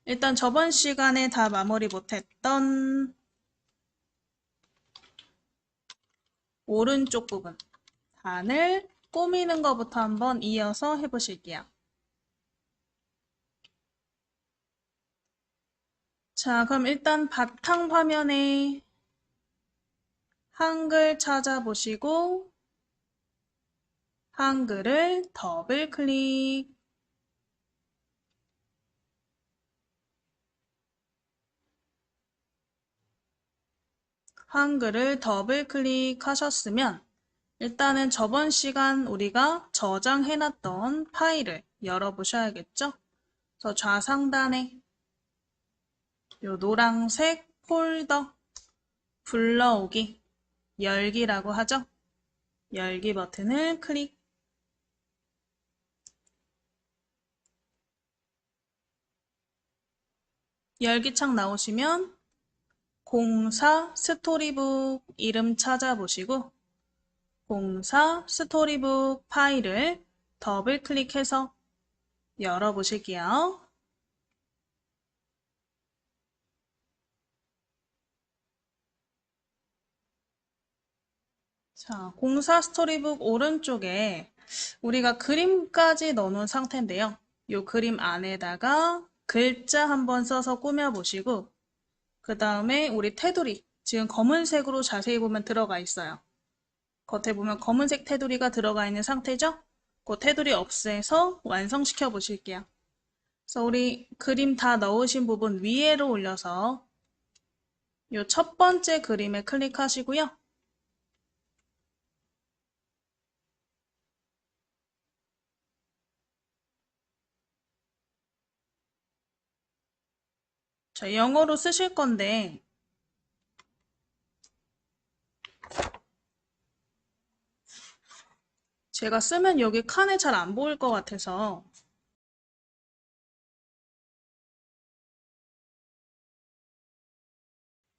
일단 저번 시간에 다 마무리 못했던 오른쪽 부분, 단을 꾸미는 것부터 한번 이어서 해보실게요. 자, 그럼 일단 바탕 화면에 한글 찾아보시고 한글을 더블 클릭. 한글을 더블 클릭하셨으면 일단은 저번 시간 우리가 저장해놨던 파일을 열어보셔야겠죠? 그래서 좌상단에 요 노란색 폴더 불러오기, 열기라고 하죠? 열기 버튼을 클릭. 열기창 나오시면 공사 스토리북 이름 찾아보시고 공사 스토리북 파일을 더블 클릭해서 열어보실게요. 자, 공사 스토리북 오른쪽에 우리가 그림까지 넣어놓은 상태인데요. 이 그림 안에다가 글자 한번 써서 꾸며보시고 그 다음에 우리 테두리 지금 검은색으로 자세히 보면 들어가 있어요. 겉에 보면 검은색 테두리가 들어가 있는 상태죠? 그 테두리 없애서 완성시켜 보실게요. 그래서 우리 그림 다 넣으신 부분 위에로 올려서 이 첫 번째 그림에 클릭하시고요. 자, 영어로 쓰실 건데 제가 쓰면 여기 칸에 잘 안 보일 것 같아서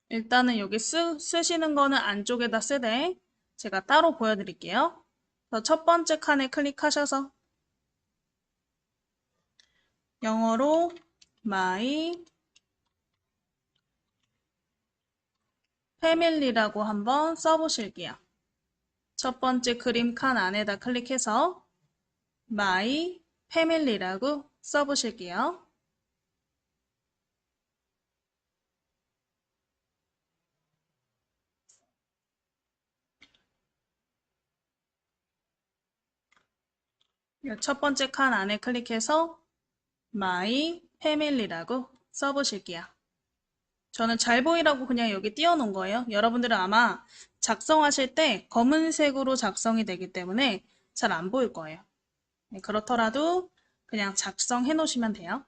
일단은 여기 쓰시는 거는 안쪽에다 쓰되 제가 따로 보여드릴게요. 그래서 첫 번째 칸에 클릭하셔서 영어로 my family라고 한번 써보실게요. 첫 번째 그림 칸 안에다 클릭해서 my family라고 써보실게요. 첫 번째 칸 안에 클릭해서 my family라고 써보실게요. 저는 잘 보이라고 그냥 여기 띄워놓은 거예요. 여러분들은 아마 작성하실 때 검은색으로 작성이 되기 때문에 잘 안 보일 거예요. 네, 그렇더라도 그냥 작성해 놓으시면 돼요.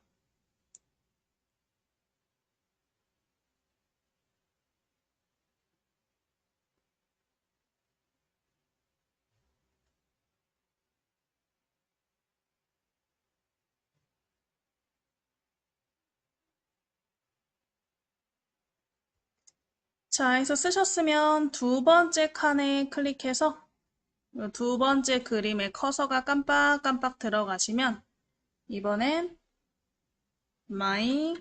자, 해서 쓰셨으면 두 번째 칸에 클릭해서 두 번째 그림에 커서가 깜빡깜빡 들어가시면 이번엔 My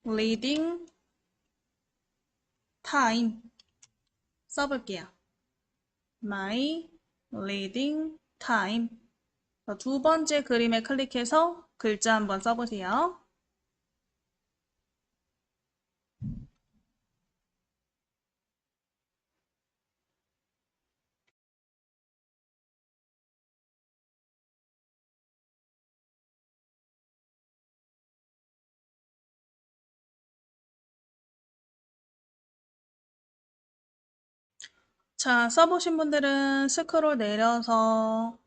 Reading Time 써볼게요. My Reading Time 두 번째 그림에 클릭해서 글자 한번 써보세요. 자, 써보신 분들은 스크롤 내려서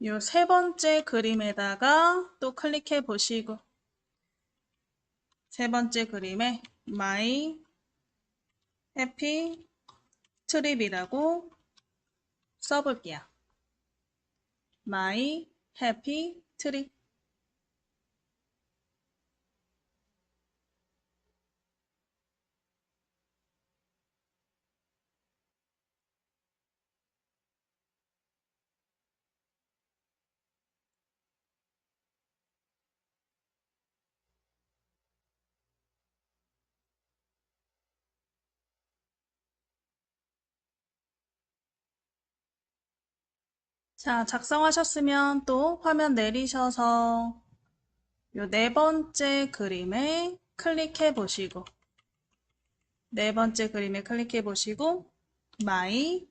이 세 번째 그림에다가 또 클릭해 보시고 세 번째 그림에 My Happy Trip이라고 써볼게요. My Happy Trip. 자, 작성하셨으면 또 화면 내리셔서 요 네 번째 그림에 클릭해 보시고 네 번째 그림에 클릭해 보시고 My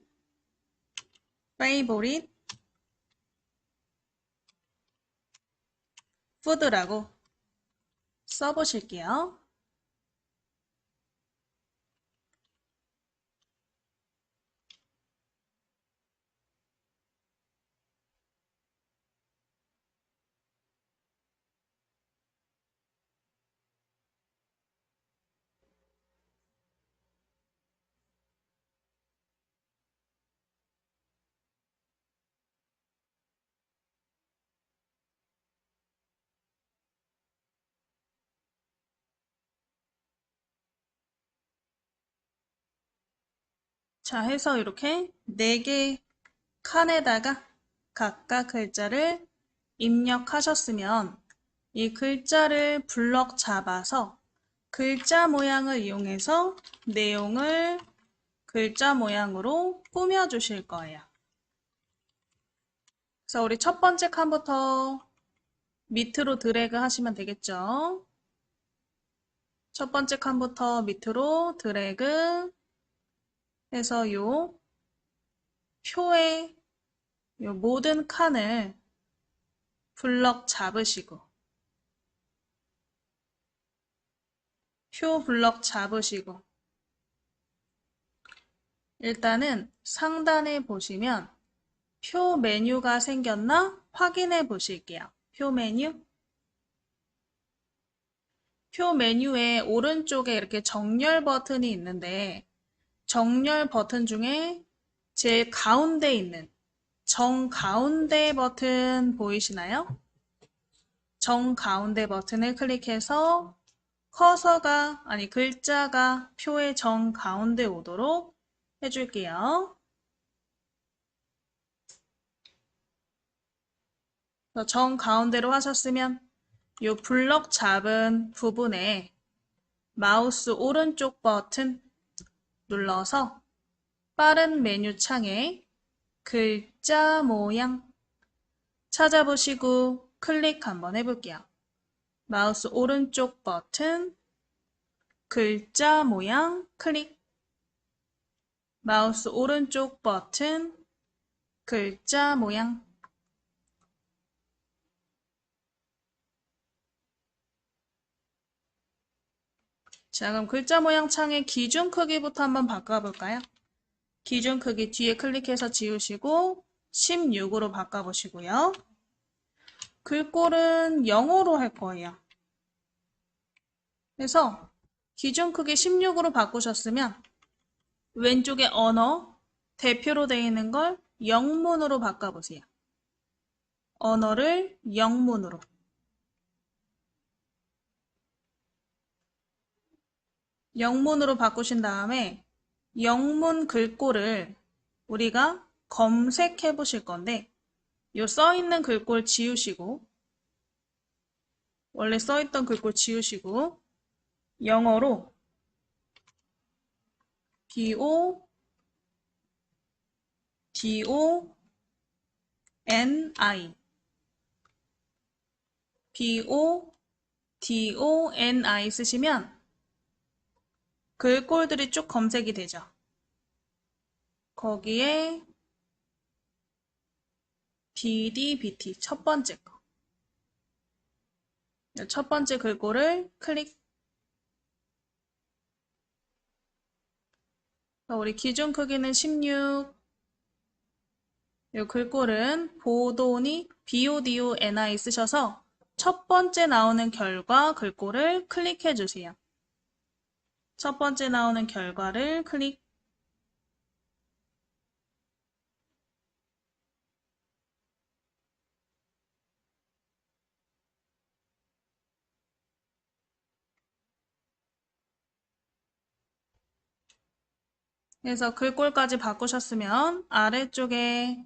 Favorite Food라고 써보실게요. 자, 해서 이렇게 네 개 칸에다가 각각 글자를 입력하셨으면 이 글자를 블럭 잡아서 글자 모양을 이용해서 내용을 글자 모양으로 꾸며주실 거예요. 그래서 우리 첫 번째 칸부터 밑으로 드래그 하시면 되겠죠? 첫 번째 칸부터 밑으로 드래그 해서 요 표의 요 모든 칸을 블럭 잡으시고 표 블럭 잡으시고 일단은 상단에 보시면 표 메뉴가 생겼나 확인해 보실게요. 표 메뉴. 표 메뉴에 오른쪽에 이렇게 정렬 버튼이 있는데 정렬 버튼 중에 제일 가운데 있는 정가운데 버튼 보이시나요? 정가운데 버튼을 클릭해서 커서가, 아니 글자가 표의 정가운데 오도록 해줄게요. 정가운데로 하셨으면 이 블럭 잡은 부분에 마우스 오른쪽 버튼 눌러서 빠른 메뉴 창에 글자 모양 찾아보시고 클릭 한번 해볼게요. 마우스 오른쪽 버튼 글자 모양 클릭. 마우스 오른쪽 버튼 글자 모양. 자, 그럼 글자 모양 창의 기준 크기부터 한번 바꿔볼까요? 기준 크기 뒤에 클릭해서 지우시고 16으로 바꿔보시고요. 글꼴은 영어로 할 거예요. 그래서 기준 크기 16으로 바꾸셨으면 왼쪽에 언어, 대표로 되어 있는 걸 영문으로 바꿔보세요. 언어를 영문으로. 영문으로 바꾸신 다음에 영문 글꼴을 우리가 검색해 보실 건데 요 써있는 글꼴 지우시고 원래 써있던 글꼴 지우시고 영어로 BODONI BODONI 쓰시면 글꼴들이 쭉 검색이 되죠. 거기에 BDBT 첫 번째 거. 첫 번째 글꼴을 클릭. 우리 기준 크기는 16. 이 글꼴은 보도니 BODONI 쓰셔서 첫 번째 나오는 결과 글꼴을 클릭해 주세요. 첫 번째 나오는 결과를 클릭. 그래서 글꼴까지 바꾸셨으면 아래쪽에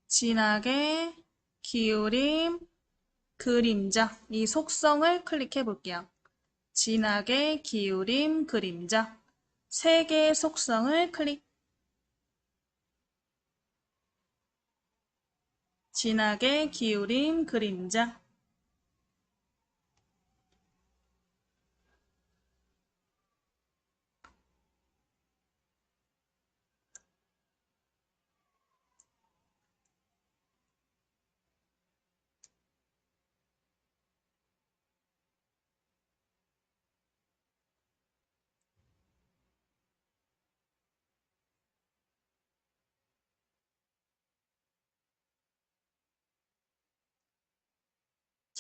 진하게 기울임, 그림자 이 속성을 클릭해 볼게요. 진하게 기울임, 그림자 세 개의 속성을 클릭. 진하게 기울임 그림자.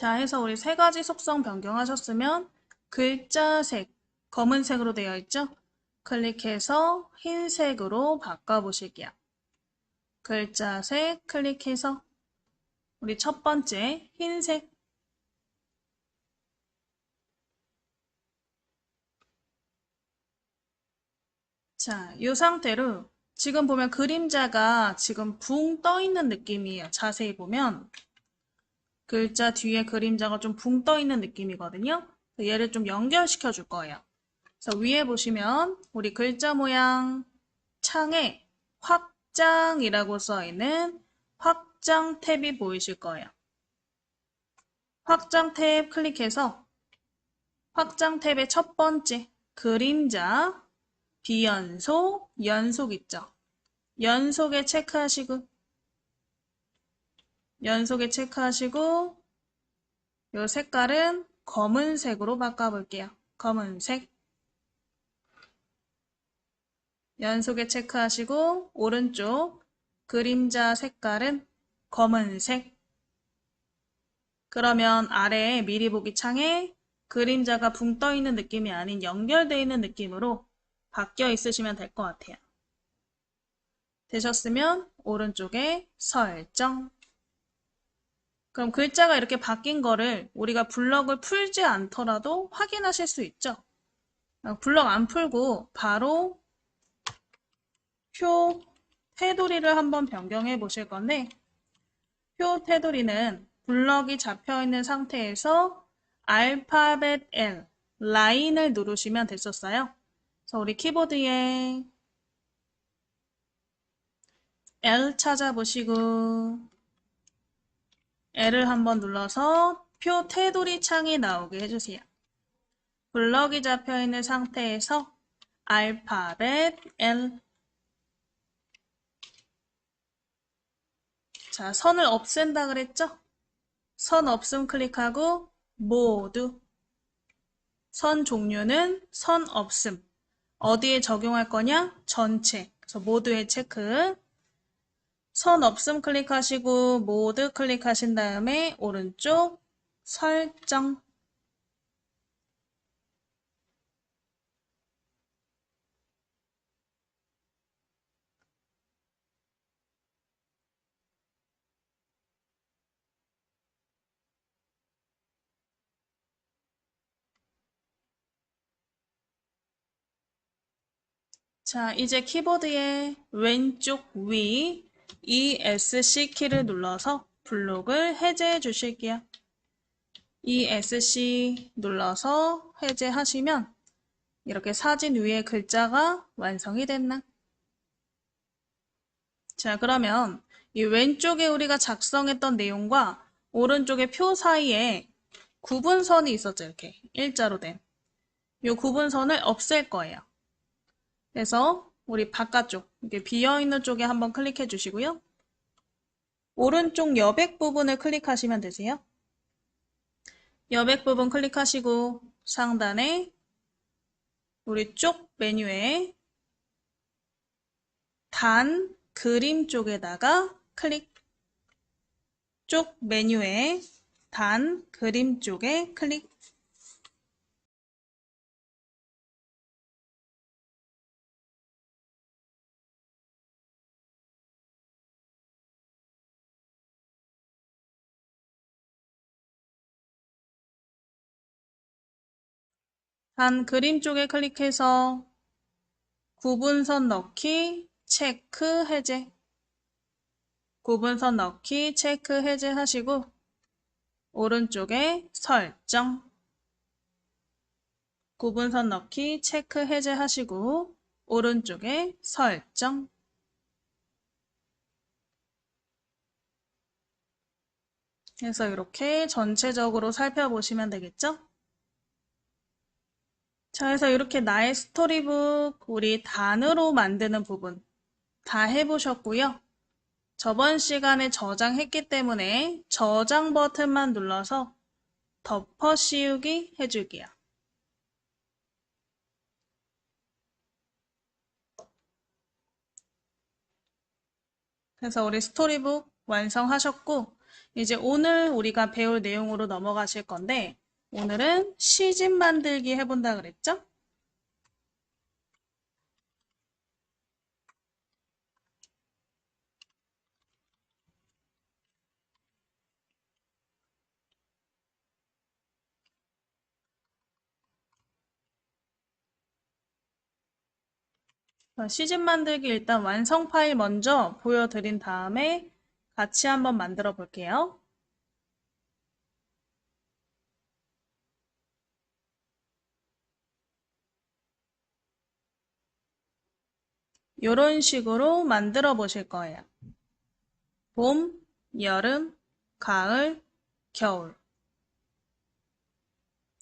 자, 해서 우리 세 가지 속성 변경하셨으면 글자색, 검은색으로 되어 있죠? 클릭해서 흰색으로 바꿔보실게요. 글자색 클릭해서 우리 첫 번째 흰색. 자, 이 상태로 지금 보면 그림자가 지금 붕 떠 있는 느낌이에요. 자세히 보면 글자 뒤에 그림자가 좀 붕 떠 있는 느낌이거든요. 얘를 좀 연결시켜 줄 거예요. 그래서 위에 보시면 우리 글자 모양 창에 확장이라고 써 있는 확장 탭이 보이실 거예요. 확장 탭 클릭해서 확장 탭의 첫 번째 그림자, 비연속, 연속 있죠. 연속에 체크하시고 이 색깔은 검은색으로 바꿔볼게요. 검은색. 연속에 체크하시고 오른쪽 그림자 색깔은 검은색. 그러면 아래에 미리 보기 창에 그림자가 붕 떠 있는 느낌이 아닌 연결되어 있는 느낌으로 바뀌어 있으시면 될 것 같아요. 되셨으면 오른쪽에 설정. 그럼 글자가 이렇게 바뀐 거를 우리가 블럭을 풀지 않더라도 확인하실 수 있죠. 블럭 안 풀고 바로 표 테두리를 한번 변경해 보실 건데 표 테두리는 블럭이 잡혀 있는 상태에서 알파벳 L, 라인을 누르시면 됐었어요. 그래서 우리 키보드에 L 찾아보시고 L을 한번 눌러서 표 테두리 창이 나오게 해주세요. 블럭이 잡혀 있는 상태에서 알파벳 L. 자, 선을 없앤다 그랬죠? 선 없음 클릭하고 모두. 선 종류는 선 없음. 어디에 적용할 거냐? 전체. 그래서 모두에 체크. 선 없음 클릭하시고 모두 클릭하신 다음에 오른쪽 설정. 자, 이제 키보드의 왼쪽 위 ESC 키를 눌러서 블록을 해제해 주실게요. ESC 눌러서 해제하시면 이렇게 사진 위에 글자가 완성이 됐나? 자, 그러면 이 왼쪽에 우리가 작성했던 내용과 오른쪽의 표 사이에 구분선이 있었죠. 이렇게 일자로 된. 이 구분선을 없앨 거예요. 그래서 우리 바깥쪽, 이렇게 비어있는 쪽에 한번 클릭해 주시고요. 오른쪽 여백 부분을 클릭하시면 되세요. 여백 부분 클릭하시고 상단에 우리 쪽 메뉴에 단 그림 쪽에다가 클릭. 쪽 메뉴에 단 그림 쪽에 클릭. 단 그림 쪽에 클릭해서 구분선 넣기, 체크, 해제. 구분선 넣기, 체크, 해제 하시고 오른쪽에 설정. 구분선 넣기, 체크, 해제 하시고 오른쪽에 설정. 그래서 이렇게 전체적으로 살펴보시면 되겠죠? 자, 그래서 이렇게 나의 스토리북 우리 단으로 만드는 부분 다 해보셨고요. 저번 시간에 저장했기 때문에 저장 버튼만 눌러서 덮어 씌우기 해줄게요. 그래서 우리 스토리북 완성하셨고, 이제 오늘 우리가 배울 내용으로 넘어가실 건데, 오늘은 시집 만들기 해본다 그랬죠? 시집 만들기 일단 완성 파일 먼저 보여드린 다음에 같이 한번 만들어 볼게요. 이런 식으로 만들어 보실 거예요. 봄, 여름, 가을, 겨울.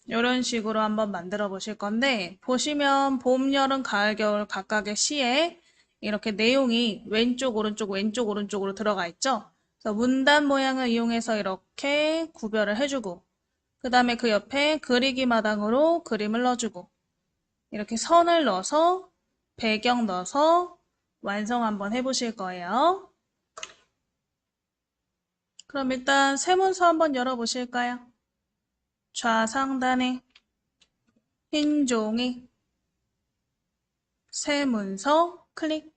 이런 식으로 한번 만들어 보실 건데, 보시면 봄, 여름, 가을, 겨울 각각의 시에 이렇게 내용이 왼쪽, 오른쪽, 왼쪽, 오른쪽으로 들어가 있죠? 그래서 문단 모양을 이용해서 이렇게 구별을 해주고, 그 다음에 그 옆에 그리기 마당으로 그림을 넣어주고, 이렇게 선을 넣어서 배경 넣어서 완성 한번 해보실 거예요. 그럼 일단 세문서 한번 열어보실까요? 좌상단에 흰 종이 세문서 클릭.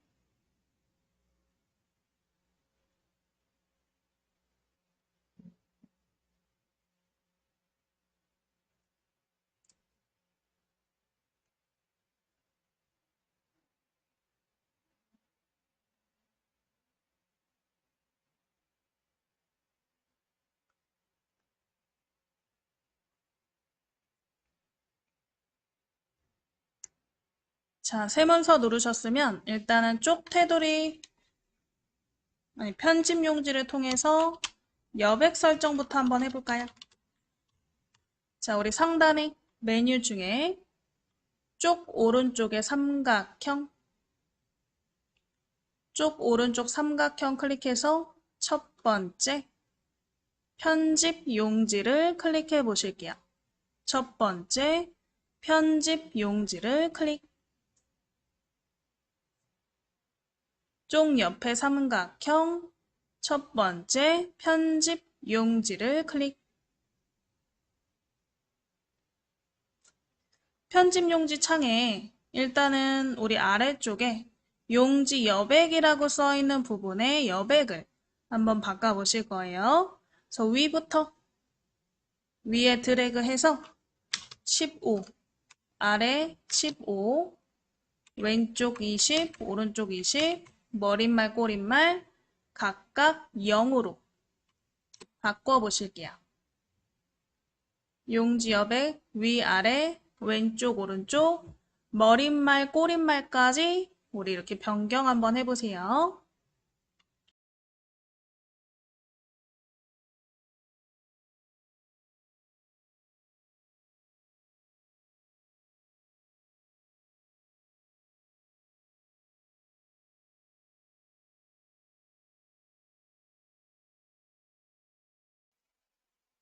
자, 세문서 누르셨으면 일단은 쪽 테두리, 아니 편집 용지를 통해서 여백 설정부터 한번 해볼까요? 자, 우리 상단에 메뉴 중에 쪽 오른쪽에 삼각형, 쪽 오른쪽 삼각형 클릭해서 첫 번째 편집 용지를 클릭해 보실게요. 첫 번째 편집 용지를 클릭. 쪽 옆에 삼각형 첫 번째 편집 용지를 클릭. 편집 용지 창에 일단은 우리 아래쪽에 용지 여백이라고 써 있는 부분에 여백을 한번 바꿔보실 거예요. 그래서 위부터 위에 드래그 해서 15, 아래 15, 왼쪽 20, 오른쪽 20, 머릿말, 꼬릿말 각각 0으로 바꿔보실게요. 용지 여백 위아래 왼쪽 오른쪽 머릿말 꼬릿말까지 우리 이렇게 변경 한번 해보세요.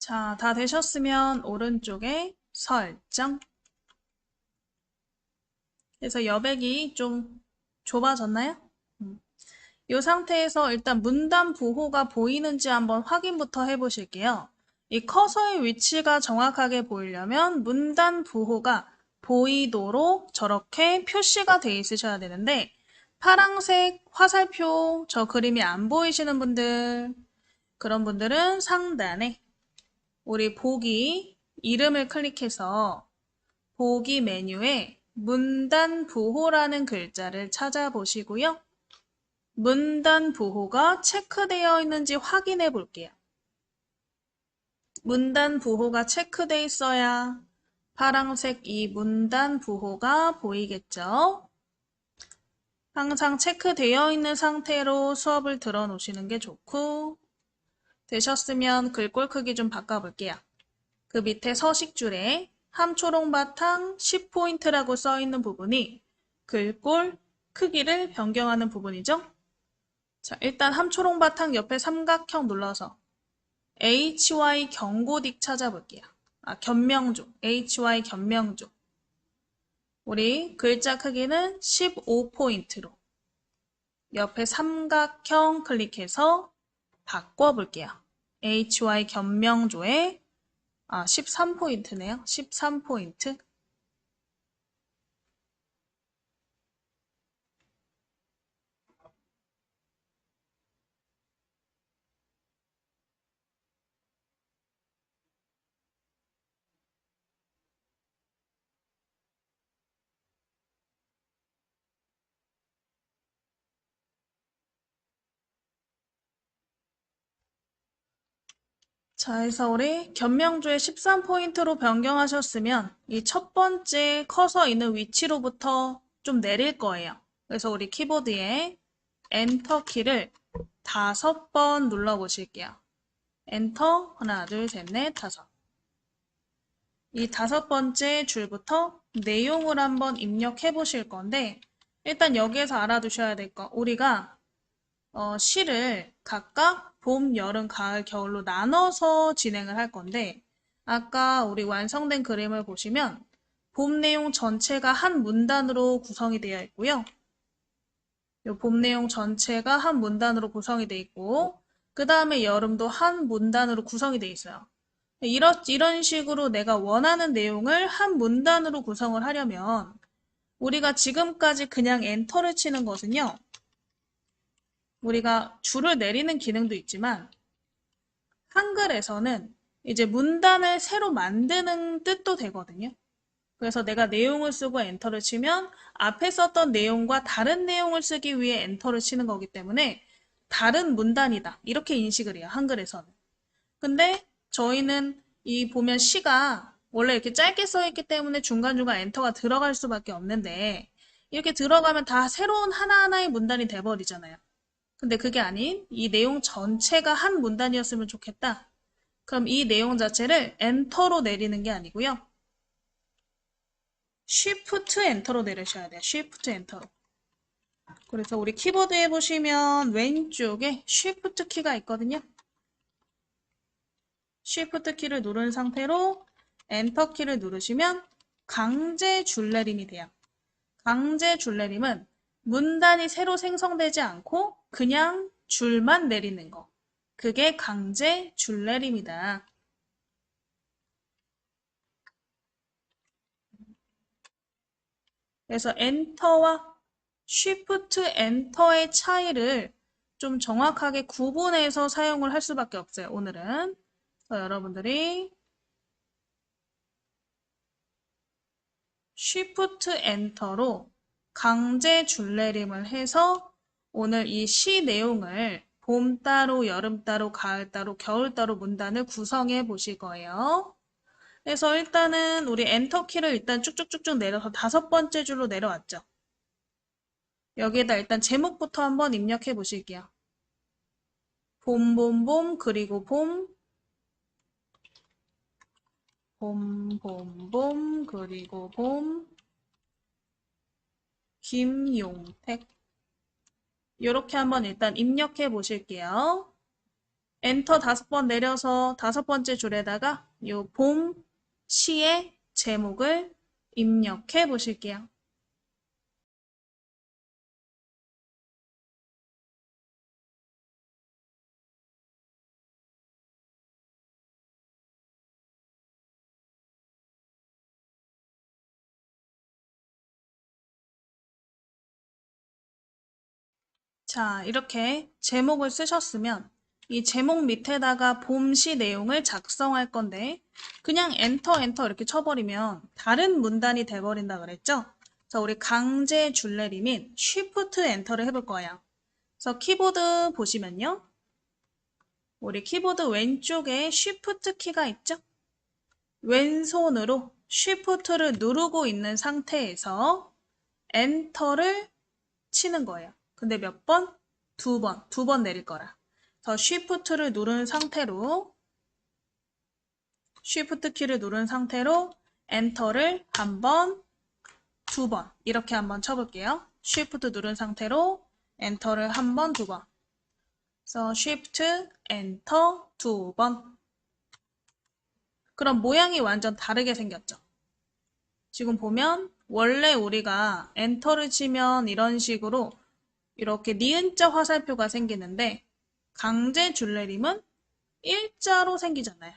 자, 다 되셨으면 오른쪽에 설정. 그래서 여백이 좀 좁아졌나요? 이 상태에서 일단 문단 부호가 보이는지 한번 확인부터 해보실게요. 이 커서의 위치가 정확하게 보이려면 문단 부호가 보이도록 저렇게 표시가 돼 있으셔야 되는데 파란색 화살표 저 그림이 안 보이시는 분들, 그런 분들은 상단에 우리 보기 이름을 클릭해서 보기 메뉴에 문단 부호라는 글자를 찾아보시고요. 문단 부호가 체크되어 있는지 확인해 볼게요. 문단 부호가 체크되어 있어야 파란색 이 문단 부호가 보이겠죠? 항상 체크되어 있는 상태로 수업을 들어 놓으시는 게 좋고, 되셨으면 글꼴 크기 좀 바꿔볼게요. 그 밑에 서식줄에 함초롱바탕 10포인트라고 써있는 부분이 글꼴 크기를 변경하는 부분이죠. 자, 일단 함초롱바탕 옆에 삼각형 눌러서 HY 경고딕 찾아볼게요. 견명조, HY 견명조. 우리 글자 크기는 15포인트로 옆에 삼각형 클릭해서 바꿔볼게요. HY 견명조에 13포인트네요. 13포인트. 자, 해서 우리 견명조에 13포인트로 변경하셨으면 이 첫 번째 커서 있는 위치로부터 좀 내릴 거예요. 그래서 우리 키보드에 엔터 키를 5번 눌러보실게요. 엔터, 하나, 둘, 셋, 넷, 다섯. 이 5번째 줄부터 내용을 한번 입력해 보실 건데, 일단 여기에서 알아두셔야 될 거, 우리가 시를 각각 봄, 여름, 가을, 겨울로 나눠서 진행을 할 건데, 아까 우리 완성된 그림을 보시면 봄 내용 전체가 한 문단으로 구성이 되어 있고요. 이 봄 내용 전체가 한 문단으로 구성이 되어 있고, 그 다음에 여름도 한 문단으로 구성이 되어 있어요. 이런 식으로 내가 원하는 내용을 한 문단으로 구성을 하려면 우리가 지금까지 그냥 엔터를 치는 것은요. 우리가 줄을 내리는 기능도 있지만 한글에서는 이제 문단을 새로 만드는 뜻도 되거든요. 그래서 내가 내용을 쓰고 엔터를 치면 앞에 썼던 내용과 다른 내용을 쓰기 위해 엔터를 치는 거기 때문에 다른 문단이다. 이렇게 인식을 해요. 한글에서는. 근데 저희는 이 보면 시가 원래 이렇게 짧게 써 있기 때문에 중간중간 엔터가 들어갈 수밖에 없는데 이렇게 들어가면 다 새로운 하나하나의 문단이 돼버리잖아요. 근데 그게 아닌 이 내용 전체가 한 문단이었으면 좋겠다. 그럼 이 내용 자체를 엔터로 내리는 게 아니고요. 쉬프트 엔터로 내리셔야 돼요. 쉬프트 엔터로. 그래서 우리 키보드에 보시면 왼쪽에 쉬프트 키가 있거든요. 쉬프트 키를 누른 상태로 엔터 키를 누르시면 강제 줄내림이 돼요. 강제 줄내림은 문단이 새로 생성되지 않고 그냥 줄만 내리는 거. 그게 강제 줄내림이다. 그래서 엔터와 쉬프트 엔터의 차이를 좀 정확하게 구분해서 사용을 할 수밖에 없어요. 오늘은. 여러분들이 쉬프트 엔터로 강제 줄내림을 해서 오늘 이 시 내용을 봄 따로, 여름 따로, 가을 따로, 겨울 따로 문단을 구성해 보실 거예요. 그래서 일단은 우리 엔터 키를 일단 쭉쭉쭉쭉 내려서 5번째 줄로 내려왔죠. 여기에다 일단 제목부터 한번 입력해 보실게요. 봄, 봄, 봄, 그리고 봄, 봄, 봄, 봄, 그리고 봄, 김용택. 이렇게 한번 일단 입력해 보실게요. 엔터 5번 내려서 5번째 줄에다가 이 봄 시의 제목을 입력해 보실게요. 자, 이렇게 제목을 쓰셨으면 이 제목 밑에다가 봄시 내용을 작성할 건데 그냥 엔터 이렇게 쳐버리면 다른 문단이 돼버린다 그랬죠? 자, 우리 강제 줄내림인 쉬프트 엔터를 해볼 거예요. 그래서 키보드 보시면요. 우리 키보드 왼쪽에 쉬프트 키가 있죠? 왼손으로 쉬프트를 누르고 있는 상태에서 엔터를 치는 거예요. 근데 몇 번? 2번. 2번 내릴 거라. 더 쉬프트를 누른 상태로 쉬프트 키를 누른 상태로 엔터를 한 번, 두 번 이렇게 한번 쳐볼게요. 쉬프트 누른 상태로 엔터를 한 번, 두 번. 그래서 쉬프트, 엔터, 두 번. 그럼 모양이 완전 다르게 생겼죠. 지금 보면 원래 우리가 엔터를 치면 이런 식으로 이렇게 니은자 화살표가 생기는데 강제 줄내림은 일자로 생기잖아요.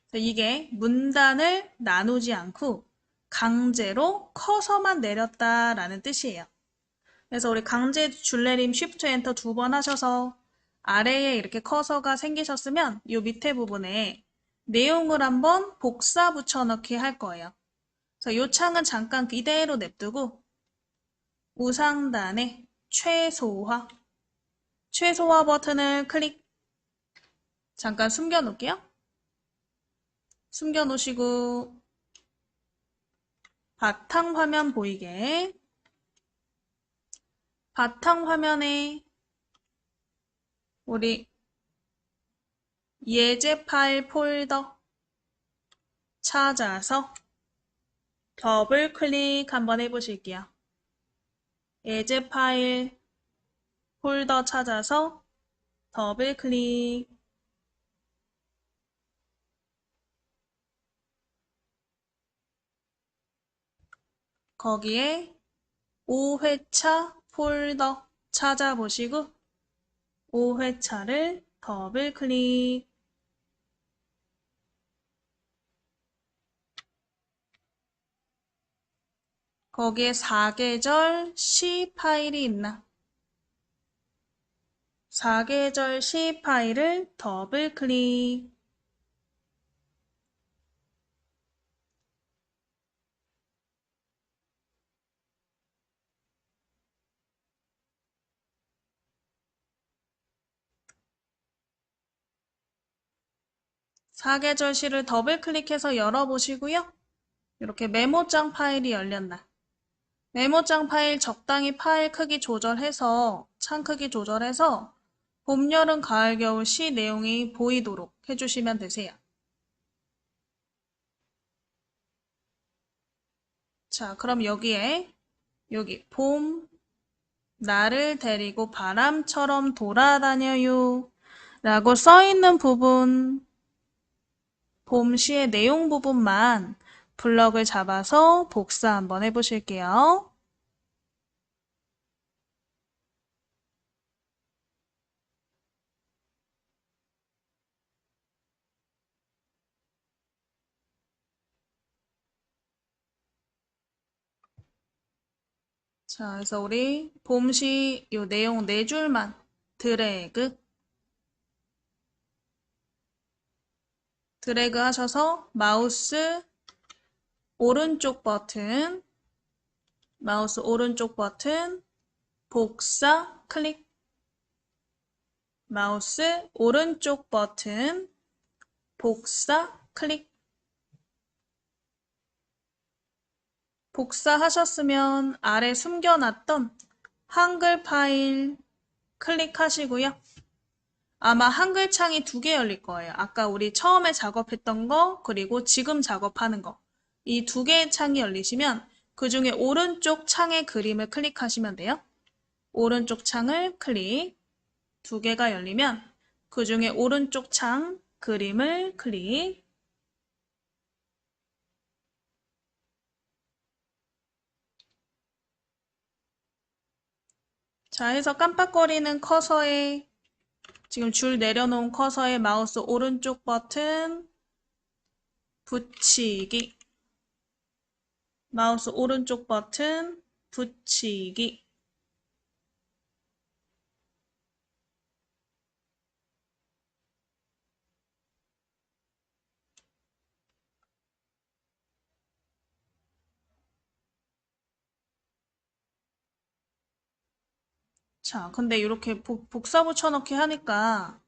그래서 이게 문단을 나누지 않고 강제로 커서만 내렸다라는 뜻이에요. 그래서 우리 강제 줄내림 Shift 엔터 두 번 하셔서 아래에 이렇게 커서가 생기셨으면 이 밑에 부분에 내용을 한번 복사 붙여넣기 할 거예요. 그래서 이 창은 잠깐 이대로 냅두고 우상단에 최소화 버튼을 클릭. 잠깐 숨겨 놓을게요. 숨겨 놓으시고 바탕화면 보이게 바탕화면에 우리 예제 파일 폴더 찾아서 더블 클릭 한번 해보실게요. 예제 파일 폴더 찾아서 더블 클릭. 거기에 5회차 폴더 찾아보시고 5회차를 더블 클릭. 거기에 4계절 C 파일이 있나? 4계절 C 파일을 더블 클릭. 사계절 C를 더블 클릭해서 열어보시고요. 이렇게 메모장 파일이 열렸나? 메모장 파일 적당히 파일 크기 조절해서 창 크기 조절해서 봄, 여름, 가을, 겨울 시 내용이 보이도록 해주시면 되세요. 자, 그럼 여기에 여기 봄, 나를 데리고 바람처럼 돌아다녀요 라고 써있는 부분, 봄 시의 내용 부분만 블럭을 잡아서 복사 한번 해보실게요. 자, 그래서 우리 봄시 요 내용 네 줄만 드래그 하셔서 마우스 오른쪽 버튼 복사 클릭. 마우스 오른쪽 버튼 복사 클릭. 복사하셨으면 아래 숨겨놨던 한글 파일 클릭하시고요. 아마 한글 창이 두 개 열릴 거예요. 아까 우리 처음에 작업했던 거 그리고 지금 작업하는 거. 이 두 개의 창이 열리시면 그 중에 오른쪽 창의 그림을 클릭하시면 돼요. 오른쪽 창을 클릭. 두 개가 열리면 그 중에 오른쪽 창 그림을 클릭. 자, 해서 깜빡거리는 커서에 지금 줄 내려놓은 커서에 마우스 오른쪽 버튼 붙이기. 마우스 오른쪽 버튼 붙이기. 자, 근데 이렇게 복사 붙여넣기 하니까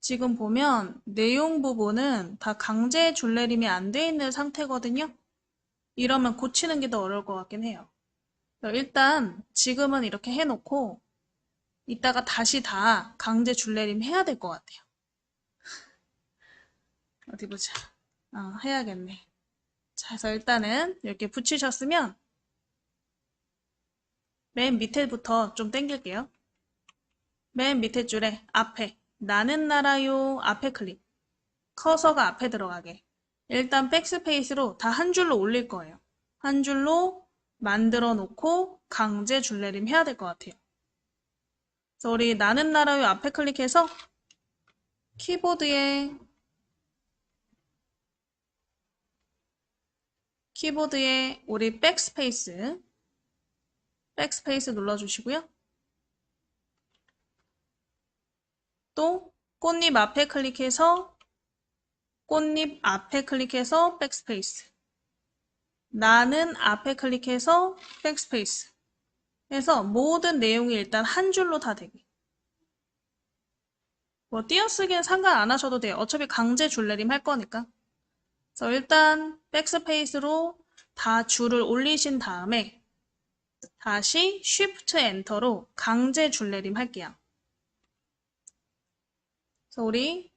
지금 보면 내용 부분은 다 강제 줄내림이 안 돼 있는 상태거든요. 이러면 고치는 게 더 어려울 것 같긴 해요. 일단 지금은 이렇게 해놓고 이따가 다시 다 강제 줄내림 해야 될 것 같아요. 어디 보자. 해야겠네. 자, 그래서 일단은 이렇게 붙이셨으면 맨 밑에부터 좀 당길게요. 맨 밑에 줄에 앞에 나는 나라요 앞에 클릭. 커서가 앞에 들어가게. 일단 백스페이스로 다 한 줄로 올릴 거예요. 한 줄로 만들어 놓고 강제 줄내림 해야 될 것 같아요. 그래서 우리 나는 나라요 앞에 클릭해서 키보드에 우리 백스페이스 눌러주시고요. 또 꽃잎 앞에 클릭해서 백스페이스. 나는 앞에 클릭해서 백스페이스. 해서 모든 내용이 일단 한 줄로 다 되게. 뭐 띄어쓰기는 상관 안 하셔도 돼요. 어차피 강제 줄내림 할 거니까. 그래서 일단 백스페이스로 다 줄을 올리신 다음에 다시 Shift 엔터로 강제 줄내림 할게요. 그래서 우리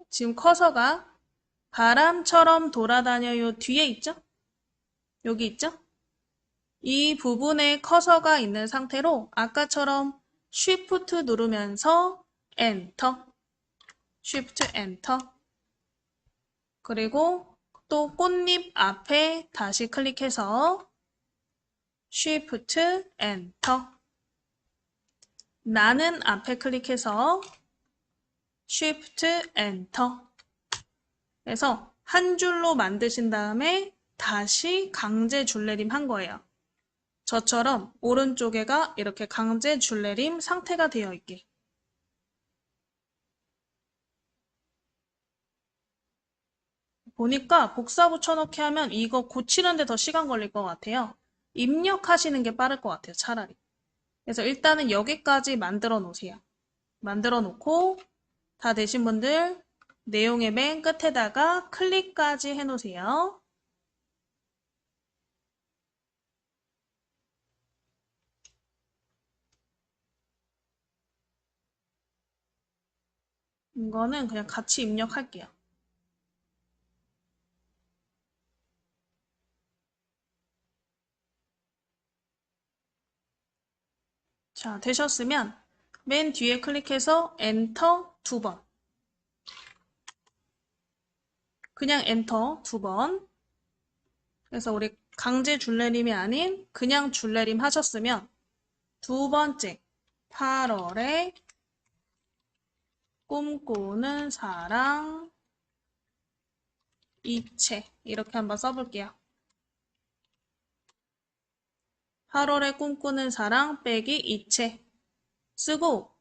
지금 커서가 바람처럼 돌아다녀요 뒤에 있죠? 여기 있죠? 이 부분에 커서가 있는 상태로 아까처럼 Shift 누르면서 엔터, Shift 엔터, 그리고 또 꽃잎 앞에 다시 클릭해서 Shift 엔터, 나는 앞에 클릭해서 Shift 엔터 해서 한 줄로 만드신 다음에 다시 강제 줄내림 한 거예요. 저처럼 오른쪽에가 이렇게 강제 줄내림 상태가 되어 있게. 보니까 복사 붙여넣기 하면 이거 고치는데 더 시간 걸릴 것 같아요. 입력하시는 게 빠를 것 같아요, 차라리. 그래서 일단은 여기까지 만들어 놓으세요. 만들어 놓고 다 되신 분들 내용의 맨 끝에다가 클릭까지 해 놓으세요. 이거는 그냥 같이 입력할게요. 자, 되셨으면 맨 뒤에 클릭해서 엔터 2번. 그냥 엔터 2번. 그래서 우리 강제 줄내림이 아닌 그냥 줄내림 하셨으면 두 번째 8월에 꿈꾸는 사랑 이체 이렇게 한번 써볼게요. 8월에 꿈꾸는 사랑 빼기 이체 쓰고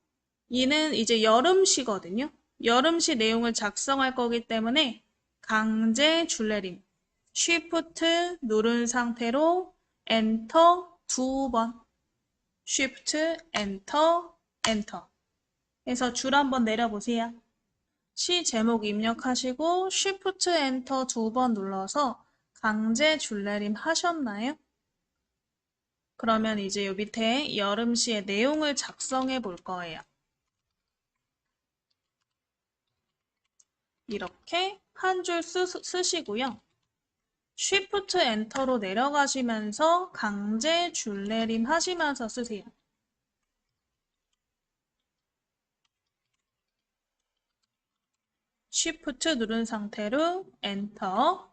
이는 이제 여름시거든요. 여름시 내용을 작성할 거기 때문에 강제 줄내림 Shift 누른 상태로 엔터 2번 Shift 엔터 엔터 해서 줄 한번 내려보세요. 시 제목 입력하시고 Shift 엔터 2번 눌러서 강제 줄내림 하셨나요? 그러면 이제 요 밑에 여름시의 내용을 작성해 볼 거예요. 이렇게 한 줄 쓰시고요. Shift 엔터로 내려가시면서 강제 줄내림 하시면서 쓰세요. Shift 누른 상태로 엔터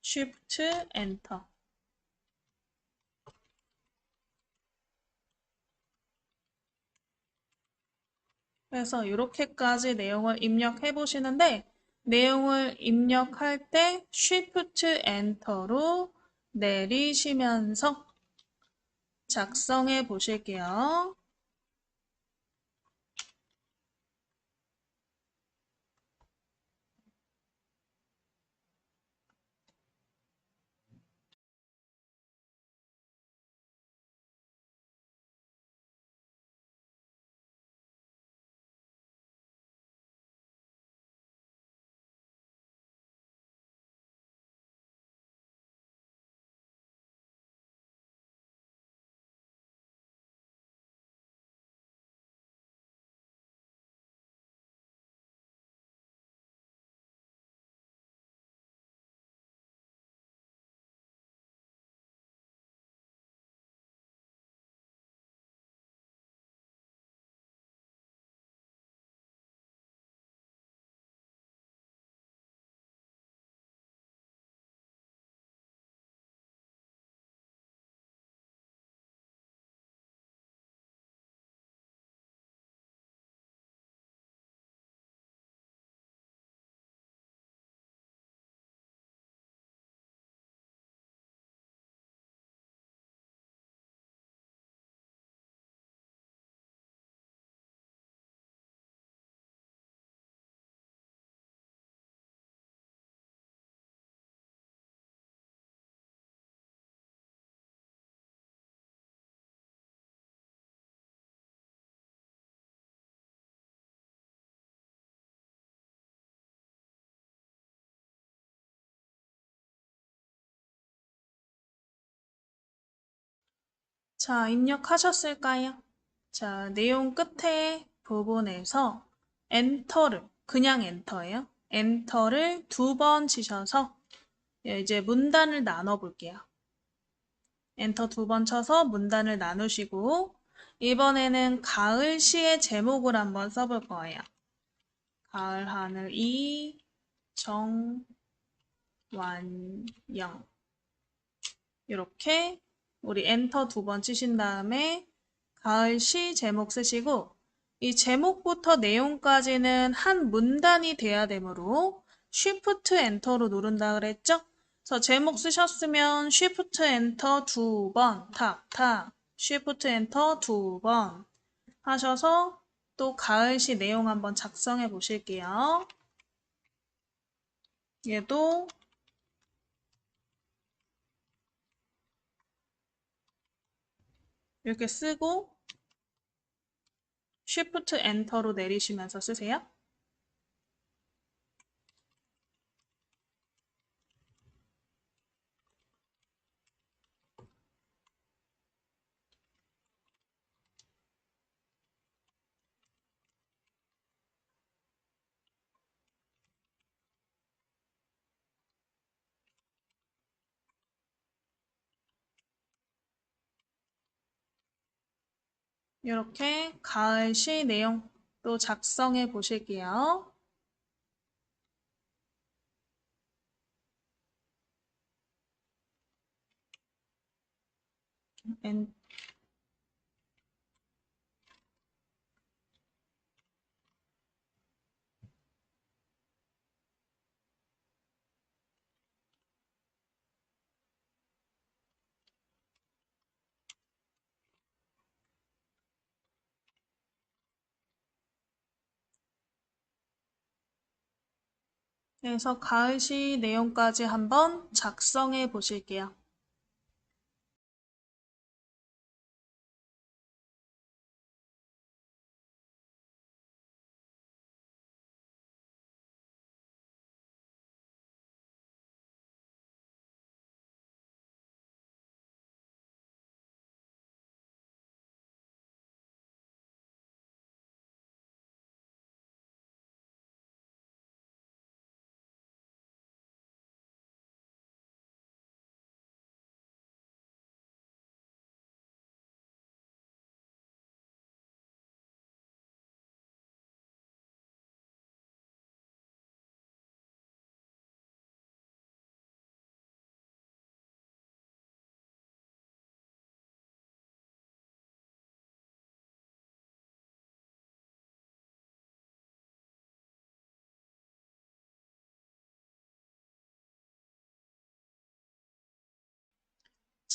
Shift 엔터 그래서 이렇게까지 내용을 입력해 보시는데 내용을 입력할 때 Shift 엔터로 내리시면서 작성해 보실게요. 자, 입력하셨을까요? 자, 내용 끝에 부분에서 엔터를, 그냥 엔터예요. 엔터를 2번 치셔서 이제 문단을 나눠 볼게요. 엔터 2번 쳐서 문단을 나누시고 이번에는 가을 시의 제목을 한번 써볼 거예요. 가을 하늘 이정완영 이렇게 우리 엔터 2번 치신 다음에 가을 시 제목 쓰시고 이 제목부터 내용까지는 한 문단이 돼야 되므로 쉬프트 엔터로 누른다 그랬죠? 그래서 제목 쓰셨으면 쉬프트 엔터 2번 탁탁 쉬프트 엔터 2번 하셔서 또 가을 시 내용 한번 작성해 보실게요. 얘도 이렇게 쓰고 쉬프트 엔터로 내리시면서 쓰세요. 이렇게 가을 시 내용 또 작성해 보실게요. 그래서 가을 시 내용까지 한번 작성해 보실게요.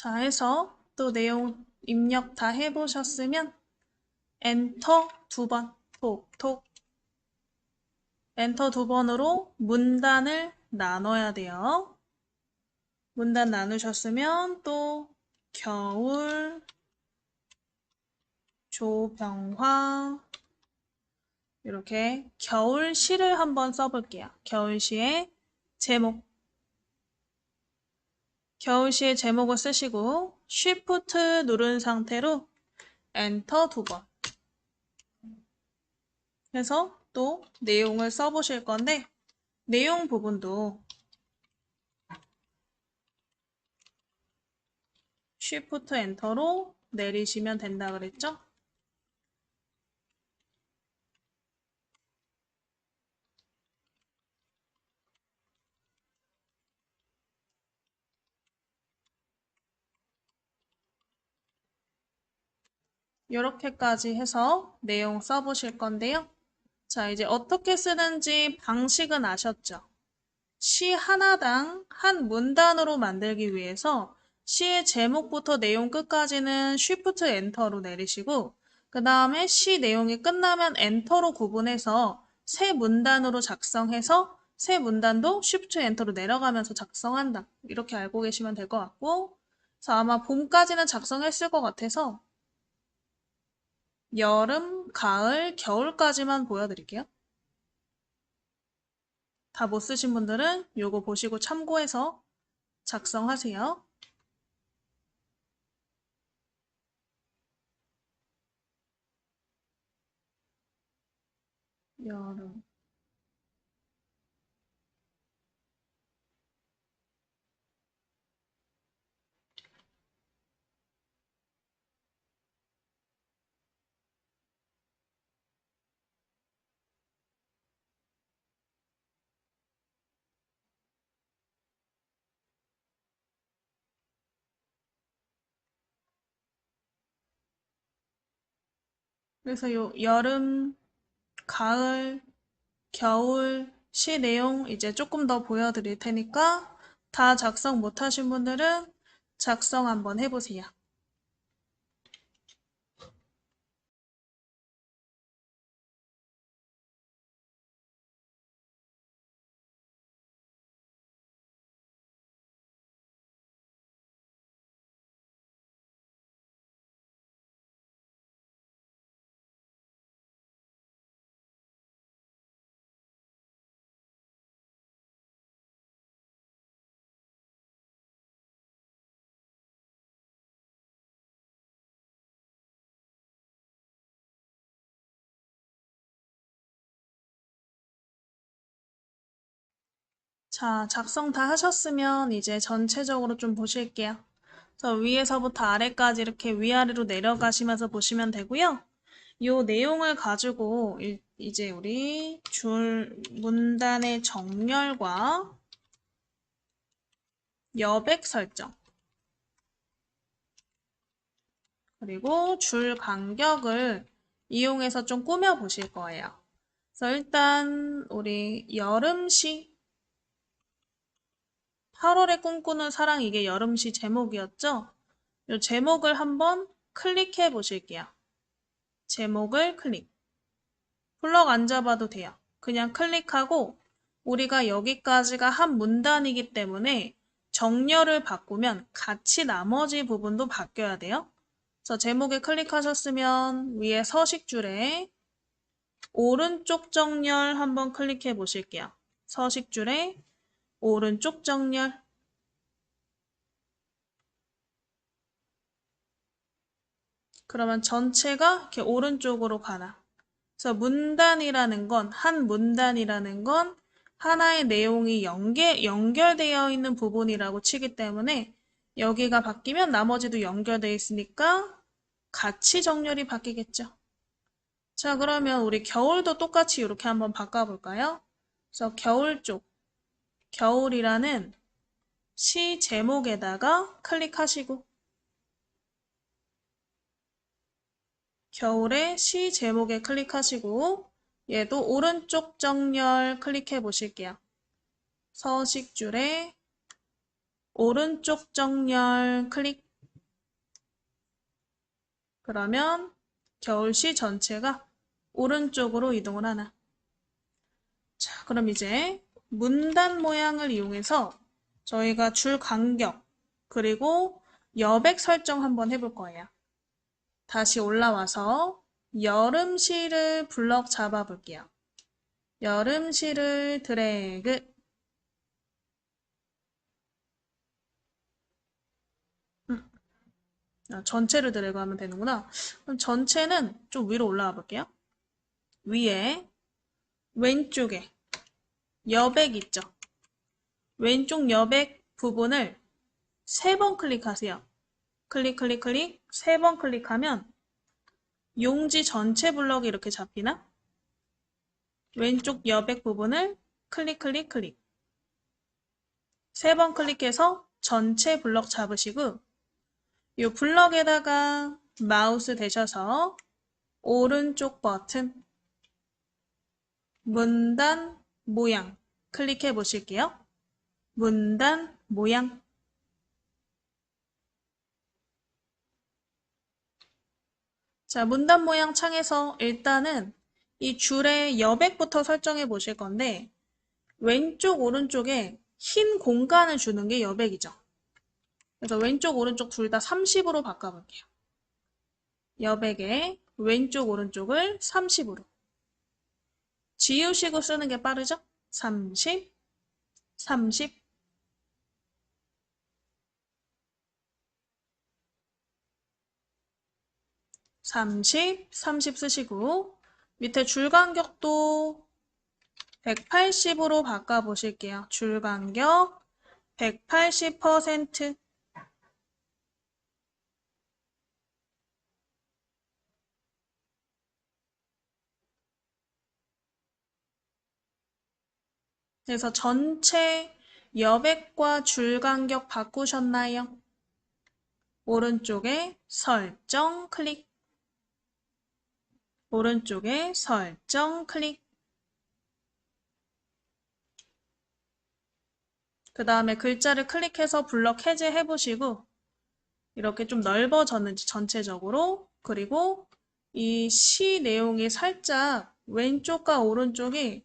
자, 해서 또 내용 입력 다 해보셨으면 엔터 2번, 톡톡. 엔터 2번으로 문단을 나눠야 돼요. 문단 나누셨으면 또 겨울, 조병화 이렇게 겨울시를 한번 써볼게요. 겨울시의 제목. 겨울시의 제목을 쓰시고 쉬프트 누른 상태로 엔터 2번 해서 또 내용을 써보실 건데 내용 부분도 쉬프트 엔터로 내리시면 된다 그랬죠? 이렇게까지 해서 내용 써보실 건데요. 자, 이제 어떻게 쓰는지 방식은 아셨죠? 시 하나당 한 문단으로 만들기 위해서 시의 제목부터 내용 끝까지는 쉬프트 엔터로 내리시고 그 다음에 시 내용이 끝나면 엔터로 구분해서 새 문단으로 작성해서 새 문단도 쉬프트 엔터로 내려가면서 작성한다. 이렇게 알고 계시면 될 것 같고 그래서 아마 봄까지는 작성했을 것 같아서 여름, 가을, 겨울까지만 보여드릴게요. 다 못 쓰신 분들은 요거 보시고 참고해서 작성하세요. 여름. 그래서 요 여름, 가을, 겨울 시 내용 이제 조금 더 보여드릴 테니까 다 작성 못하신 분들은 작성 한번 해보세요. 자, 작성 다 하셨으면 이제 전체적으로 좀 보실게요. 그래서 위에서부터 아래까지 이렇게 위아래로 내려가시면서 보시면 되고요. 요 내용을 가지고 이제 우리 줄 문단의 정렬과 여백 설정 그리고 줄 간격을 이용해서 좀 꾸며 보실 거예요. 그래서 일단 우리 여름시 8월에 꿈꾸는 사랑 이게 여름시 제목이었죠? 이 제목을 한번 클릭해 보실게요. 제목을 클릭. 블럭 안 잡아도 돼요. 그냥 클릭하고 우리가 여기까지가 한 문단이기 때문에 정렬을 바꾸면 같이 나머지 부분도 바뀌어야 돼요. 그래서 제목에 클릭하셨으면 위에 서식줄에 오른쪽 정렬 한번 클릭해 보실게요. 서식줄에 오른쪽 정렬. 그러면 전체가 이렇게 오른쪽으로 가나. 그래서 문단이라는 건, 한 문단이라는 건 하나의 내용이 연결되어 있는 부분이라고 치기 때문에 여기가 바뀌면 나머지도 연결되어 있으니까 같이 정렬이 바뀌겠죠. 자, 그러면 우리 겨울도 똑같이 이렇게 한번 바꿔볼까요? 그래서 겨울 쪽, 겨울이라는 시 제목에다가 클릭하시고 겨울의 시 제목에 클릭하시고 얘도 오른쪽 정렬 클릭해 보실게요. 서식줄에 오른쪽 정렬 클릭. 그러면 겨울시 전체가 오른쪽으로 이동을 하나. 자, 그럼 이제 문단 모양을 이용해서 저희가 줄 간격 그리고 여백 설정 한번 해볼 거예요. 다시 올라와서 여름시를 블럭 잡아 볼게요. 여름시를 드래그. 전체를 드래그 하면 되는구나. 그럼 전체는 좀 위로 올라와 볼게요. 위에 왼쪽에 여백 있죠? 왼쪽 여백 부분을 3번 클릭하세요. 클릭, 클릭, 클릭. 3번 클릭하면 용지 전체 블럭이 이렇게 잡히나? 왼쪽 여백 부분을 클릭, 클릭, 클릭. 3번 클릭해서 전체 블럭 잡으시고 이 블럭에다가 마우스 대셔서 오른쪽 버튼 문단 모양 클릭해 보실게요. 문단 모양. 자, 문단 모양 창에서 일단은 이 줄의 여백부터 설정해 보실 건데 왼쪽 오른쪽에 흰 공간을 주는 게 여백이죠. 그래서 왼쪽 오른쪽 둘 다 30으로 바꿔볼게요. 여백의 왼쪽 오른쪽을 30으로. 지우시고 쓰는 게 빠르죠? 30, 30. 30, 30 쓰시고 밑에 줄 간격도 180으로 바꿔보실게요. 줄 간격 180%. 그래서 전체 여백과 줄 간격 바꾸셨나요? 오른쪽에 설정 클릭. 오른쪽에 설정 클릭. 그 다음에 글자를 클릭해서 블럭 해제해 보시고 이렇게 좀 넓어졌는지 전체적으로, 그리고 이 시 내용이 살짝 왼쪽과 오른쪽이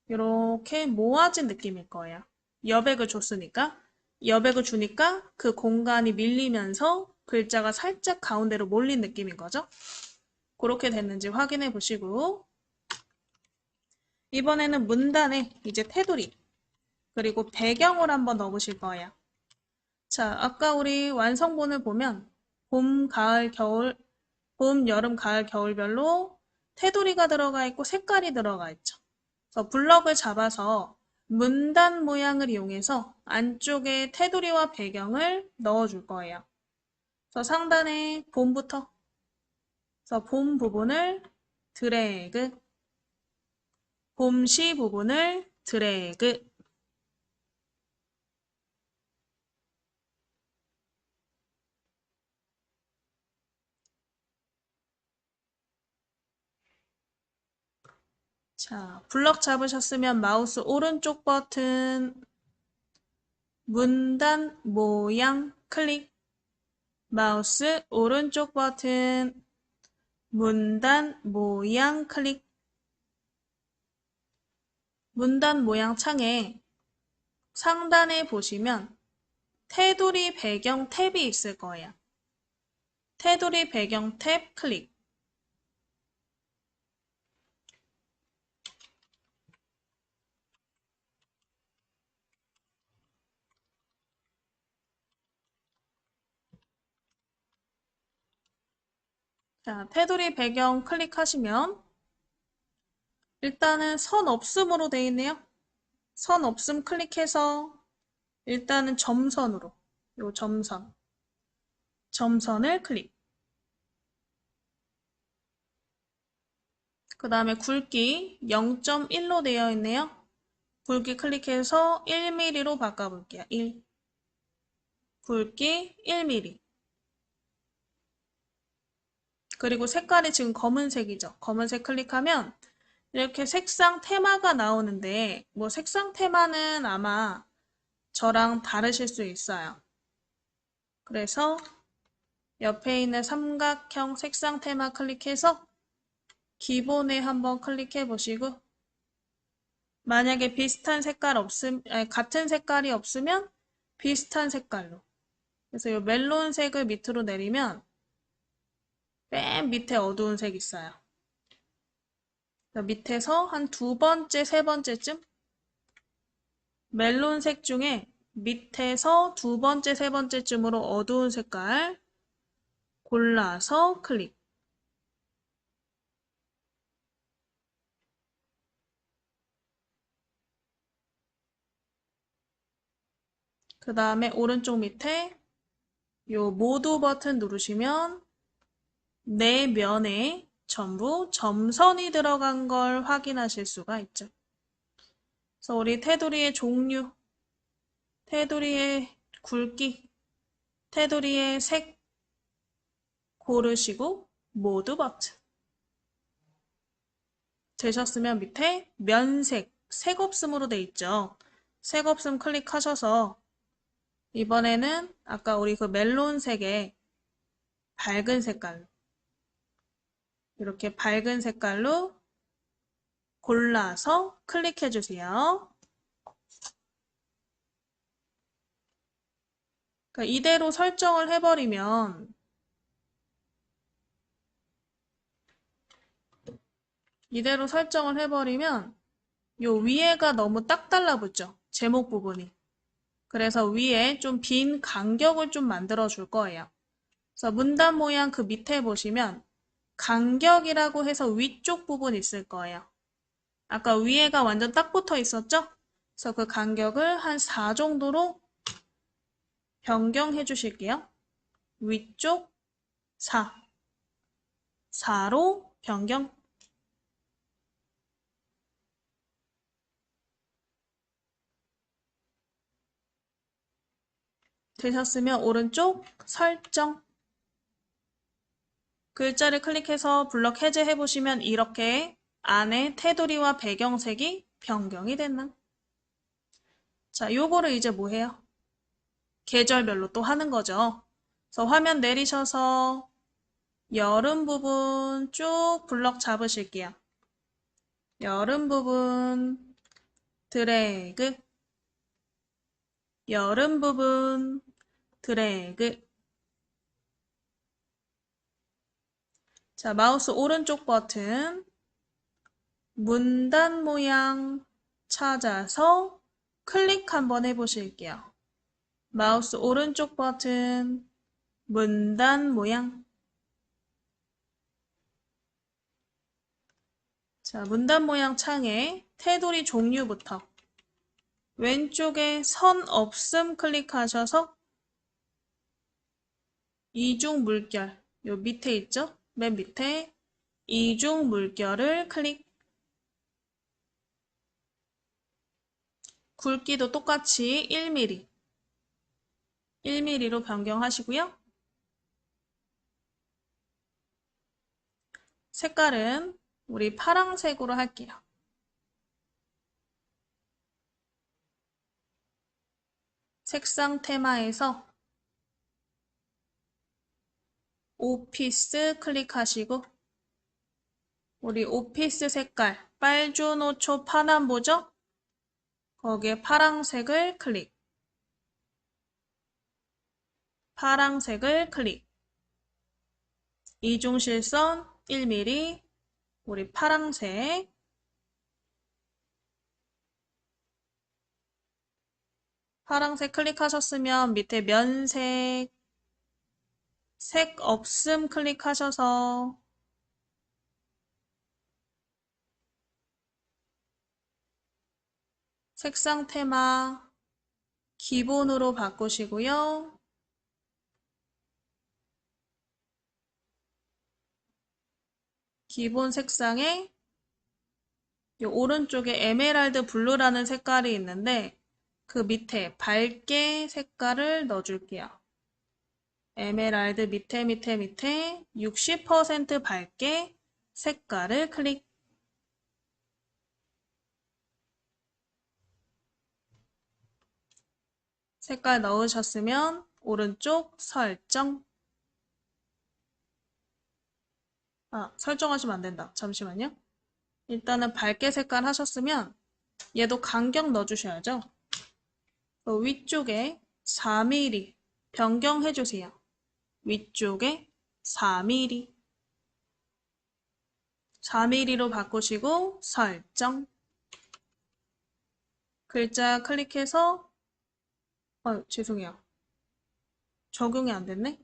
이렇게 모아진 느낌일 거예요. 여백을 줬으니까. 여백을 주니까 그 공간이 밀리면서 글자가 살짝 가운데로 몰린 느낌인 거죠. 그렇게 됐는지 확인해 보시고, 이번에는 문단에 이제 테두리 그리고 배경을 한번 넣어보실 거예요. 자, 아까 우리 완성본을 보면 봄, 가을, 겨울, 봄, 여름, 가을, 겨울별로 테두리가 들어가 있고 색깔이 들어가 있죠. 그래서 블럭을 잡아서 문단 모양을 이용해서 안쪽에 테두리와 배경을 넣어줄 거예요. 그래서 상단에 봄부터, 그래서 봄 부분을 드래그, 봄시 부분을 드래그. 자, 블럭 잡으셨으면 마우스 오른쪽 버튼 문단 모양 클릭. 마우스 오른쪽 버튼 문단 모양 클릭. 문단 모양 창에 상단에 보시면 테두리 배경 탭이 있을 거예요. 테두리 배경 탭 클릭. 자, 테두리 배경 클릭하시면 일단은 선 없음으로 되어 있네요. 선 없음 클릭해서 일단은 점선으로, 요 점선을 클릭. 그 다음에 굵기 0.1로 되어 있네요. 굵기 클릭해서 1mm로 바꿔볼게요. 1. 굵기 1mm. 그리고 색깔이 지금 검은색이죠. 검은색 클릭하면 이렇게 색상 테마가 나오는데, 뭐 색상 테마는 아마 저랑 다르실 수 있어요. 그래서 옆에 있는 삼각형 색상 테마 클릭해서 기본에 한번 클릭해 보시고, 만약에 비슷한 색깔 같은 색깔이 없으면 비슷한 색깔로. 그래서 이 멜론색을 밑으로 내리면 맨 밑에 어두운 색 있어요. 밑에서 한 두 번째, 세 번째쯤 멜론색 중에 밑에서 두 번째, 세 번째쯤으로 어두운 색깔 골라서 클릭. 그 다음에 오른쪽 밑에 요 모두 버튼 누르시면 네 면에 전부 점선이 들어간 걸 확인하실 수가 있죠. 그래서 우리 테두리의 종류, 테두리의 굵기, 테두리의 색 고르시고 모두 버튼. 되셨으면 밑에 면색, 색 없음으로 돼 있죠. 색 없음 클릭하셔서 이번에는 아까 우리 그 멜론색의 밝은 색깔로, 이렇게 밝은 색깔로 골라서 클릭해 주세요. 그러니까 이대로 설정을 해버리면 요 위에가 너무 딱 달라붙죠. 제목 부분이. 그래서 위에 좀 빈 간격을 좀 만들어 줄 거예요. 그래서 문단 모양 그 밑에 보시면 간격이라고 해서 위쪽 부분 있을 거예요. 아까 위에가 완전 딱 붙어 있었죠? 그래서 그 간격을 한 4 정도로 변경해 주실게요. 위쪽 4, 4로 변경. 되셨으면 오른쪽 설정. 글자를 클릭해서 블럭 해제해 보시면 이렇게 안에 테두리와 배경색이 변경이 됐나? 자, 요거를 이제 뭐 해요? 계절별로 또 하는 거죠. 그래서 화면 내리셔서 여름 부분 쭉 블럭 잡으실게요. 여름 부분 드래그, 여름 부분 드래그. 자, 마우스 오른쪽 버튼 문단 모양 찾아서 클릭 한번 해보실게요. 마우스 오른쪽 버튼 문단 모양. 자, 문단 모양 창에 테두리 종류부터 왼쪽에 선 없음 클릭하셔서 이중 물결, 요 밑에 있죠? 맨 밑에 이중 물결을 클릭. 굵기도 똑같이 1mm, 1mm로 변경하시고요. 색깔은 우리 파랑색으로 할게요. 색상 테마에서 오피스 클릭하시고 우리 오피스 색깔 빨주노초 파남보죠? 거기에 파랑색을 클릭. 파랑색을 클릭. 이중실선 1mm 우리 파랑색. 파랑색 클릭하셨으면 밑에 면색 색 없음 클릭하셔서 색상 테마 기본으로 바꾸시고요. 기본 색상에 이 오른쪽에 에메랄드 블루라는 색깔이 있는데 그 밑에 밝게 색깔을 넣어줄게요. 에메랄드 밑에 60% 밝게 색깔을 클릭. 색깔 넣으셨으면 오른쪽 설정. 설정하시면 안 된다. 잠시만요. 일단은 밝게 색깔 하셨으면 얘도 간격 넣어주셔야죠. 위쪽에 4mm 변경해주세요. 위쪽에 4mm. 4mm로 바꾸시고 설정. 글자 클릭해서 죄송해요. 적용이 안 됐네.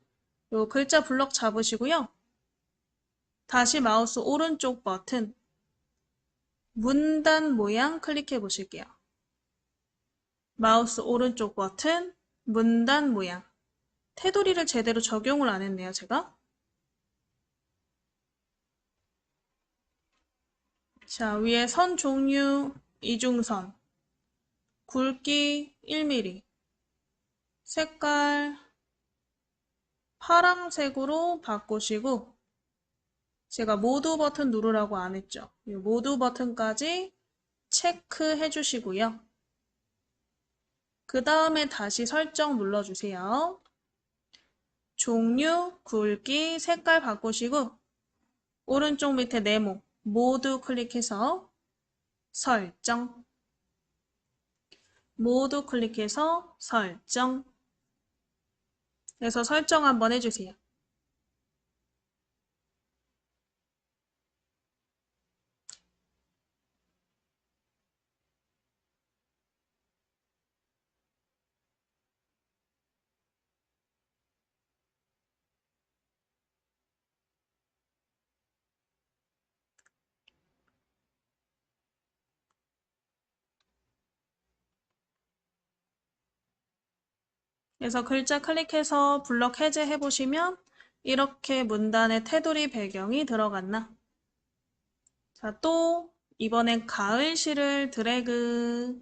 요 글자 블럭 잡으시고요. 다시 마우스 오른쪽 버튼 문단 모양 클릭해 보실게요. 마우스 오른쪽 버튼 문단 모양. 테두리를 제대로 적용을 안 했네요, 제가. 자, 위에 선 종류 이중선. 굵기 1mm. 색깔 파란색으로 바꾸시고 제가 모두 버튼 누르라고 안 했죠. 이 모두 버튼까지 체크해 주시고요. 그 다음에 다시 설정 눌러주세요. 종류, 굵기, 색깔 바꾸시고 오른쪽 밑에 네모 모두 클릭해서 설정. 모두 클릭해서 설정. 그래서 설정 한번 해주세요. 그래서 글자 클릭해서 블럭 해제해 보시면 이렇게 문단에 테두리 배경이 들어갔나? 자, 또 이번엔 가을시를 드래그,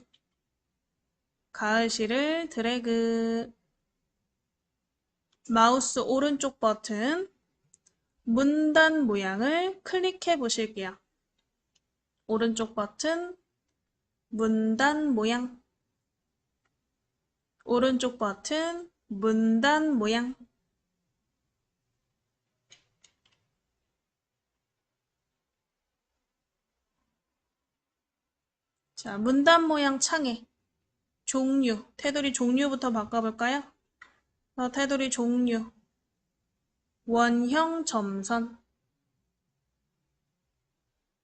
마우스 오른쪽 버튼, 문단 모양을 클릭해 보실게요. 오른쪽 버튼, 문단 모양, 오른쪽 버튼, 문단 모양. 자, 문단 모양 창에 종류, 테두리 종류부터 바꿔볼까요? 테두리 종류, 원형 점선,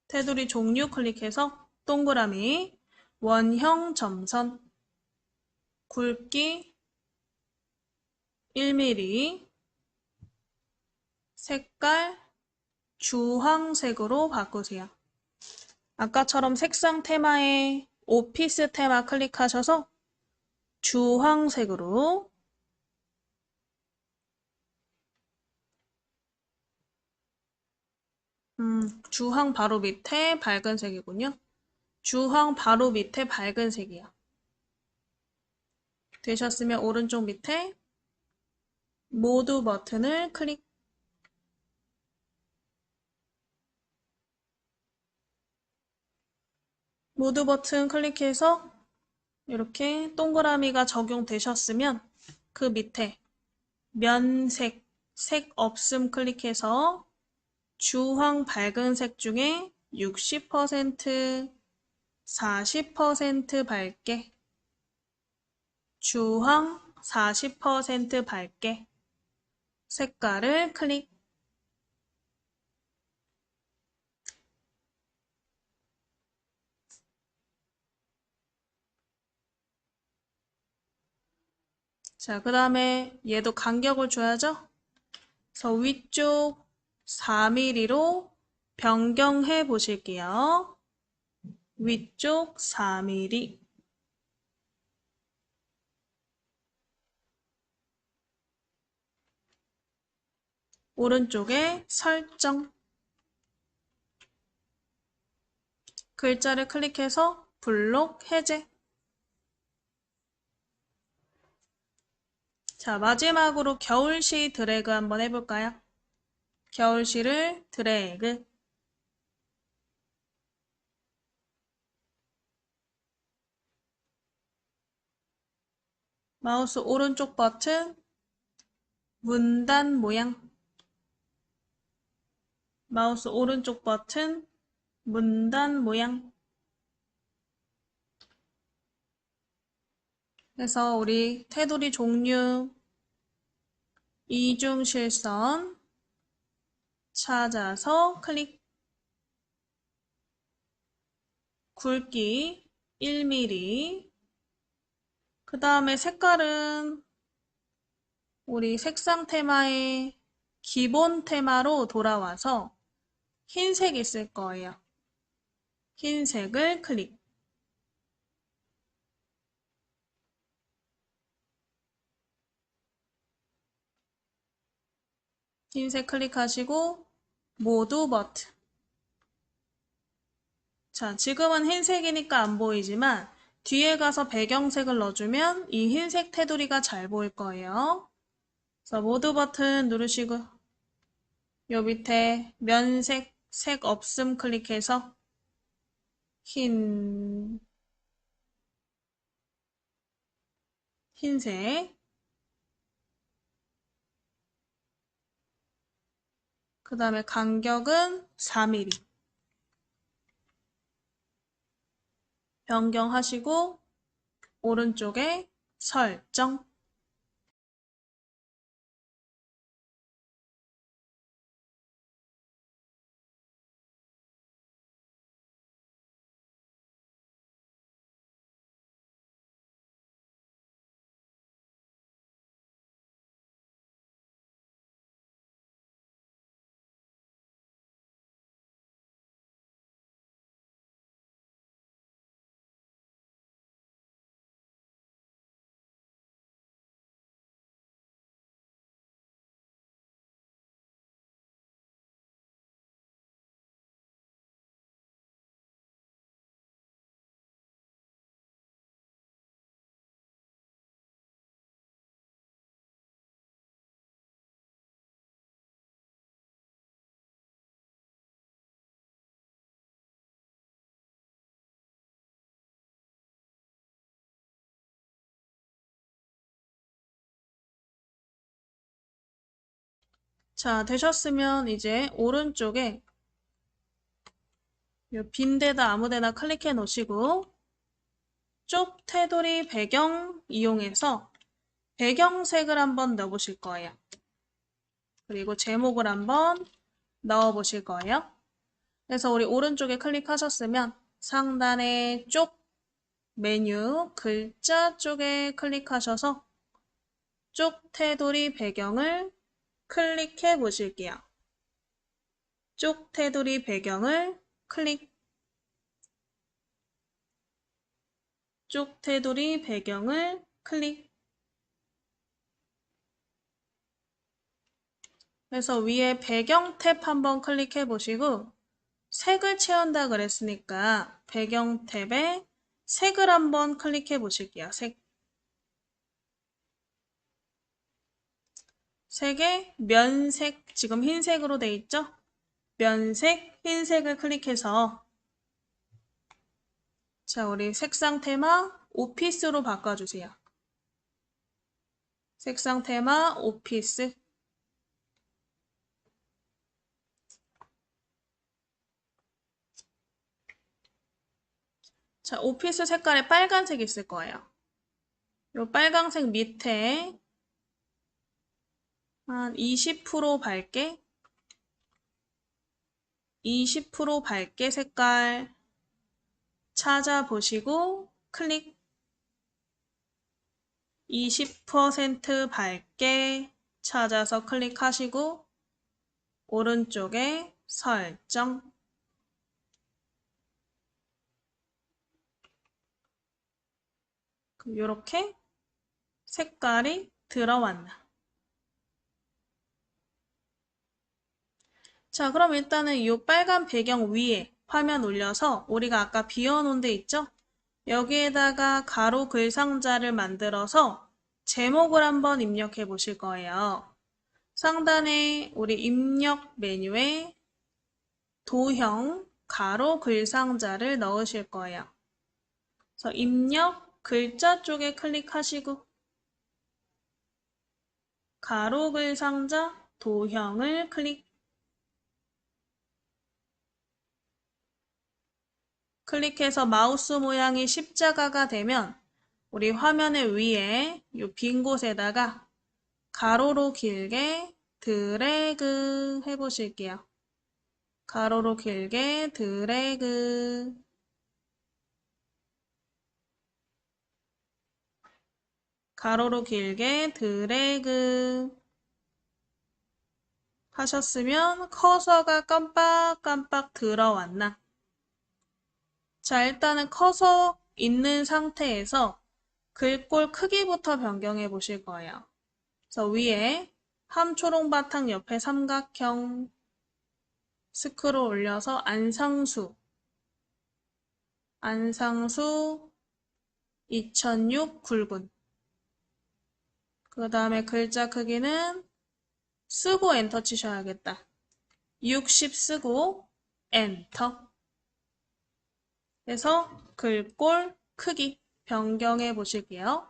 테두리 종류 클릭해서 동그라미, 원형 점선, 굵기 1mm, 색깔 주황색으로 바꾸세요. 아까처럼 색상 테마에 오피스 테마 클릭하셔서 주황색으로, 주황 바로 밑에 밝은 색이군요. 주황 바로 밑에 밝은 색이요. 되셨으면 오른쪽 밑에 모두 버튼을 클릭. 모두 버튼 클릭해서 이렇게 동그라미가 적용되셨으면 그 밑에 면색, 색 없음 클릭해서 주황 밝은 색 중에 60%, 40% 밝게, 주황 40% 밝게, 색깔을 클릭. 자, 그 다음에 얘도 간격을 줘야죠. 그래서 위쪽 4mm로 변경해 보실게요. 위쪽 4mm. 오른쪽에 설정. 글자를 클릭해서 블록 해제. 자, 마지막으로 겨울시 드래그 한번 해볼까요? 겨울시를 드래그. 마우스 오른쪽 버튼, 문단 모양. 마우스 오른쪽 버튼, 문단 모양. 그래서 우리 테두리 종류, 이중실선 찾아서 클릭. 굵기 1mm. 그 다음에 색깔은 우리 색상 테마의 기본 테마로 돌아와서 흰색 있을 거예요. 흰색을 클릭. 흰색 클릭하시고 모두 버튼. 자, 지금은 흰색이니까 안 보이지만 뒤에 가서 배경색을 넣어주면 이 흰색 테두리가 잘 보일 거예요. 그래서 모두 버튼 누르시고 요 밑에 면색, 색 없음 클릭해서 흰색. 그 다음에 간격은 4mm. 변경하시고 오른쪽에 설정. 자, 되셨으면 이제 오른쪽에 이 빈 데다 아무 데나 클릭해 놓으시고 쪽 테두리 배경 이용해서 배경색을 한번 넣어보실 거예요. 그리고 제목을 한번 넣어보실 거예요. 그래서 우리 오른쪽에 클릭하셨으면 상단의 쪽 메뉴 글자 쪽에 클릭하셔서 쪽 테두리 배경을 클릭해 보실게요. 쪽 테두리 배경을 클릭. 쪽 테두리 배경을 클릭. 그래서 위에 배경 탭 한번 클릭해 보시고 색을 채운다 그랬으니까 배경 탭에 색을 한번 클릭해 보실게요. 색에 면색, 지금 흰색으로 돼 있죠? 면색, 흰색을 클릭해서 자, 우리 색상 테마 오피스로 바꿔주세요. 색상 테마 오피스. 자, 오피스 색깔에 빨간색 있을 거예요. 이 빨간색 밑에 한 20% 밝게 20% 밝게 색깔 찾아보시고 클릭. 20% 밝게 찾아서 클릭하시고 오른쪽에 설정. 이렇게 색깔이 들어왔나. 자, 그럼 일단은 이 빨간 배경 위에 화면 올려서 우리가 아까 비워놓은 데 있죠? 여기에다가 가로 글 상자를 만들어서 제목을 한번 입력해 보실 거예요. 상단에 우리 입력 메뉴에 도형 가로 글 상자를 넣으실 거예요. 그래서 입력 글자 쪽에 클릭하시고 가로 글 상자 도형을 클릭. 클릭해서 마우스 모양이 십자가가 되면 우리 화면의 위에 이 빈 곳에다가 가로로 길게 드래그 해보실게요. 가로로 길게 드래그. 가로로 길게 드래그 하셨으면 커서가 깜빡깜빡 들어왔나? 자, 일단은 커서 있는 상태에서 글꼴 크기부터 변경해 보실 거예요. 그래서 위에 함초롱 바탕 옆에 삼각형 스크롤 올려서 안상수 2006 굵은. 그 다음에 글자 크기는 쓰고 엔터 치셔야겠다. 60 쓰고 엔터. 해서 글꼴 크기 변경해 보실게요.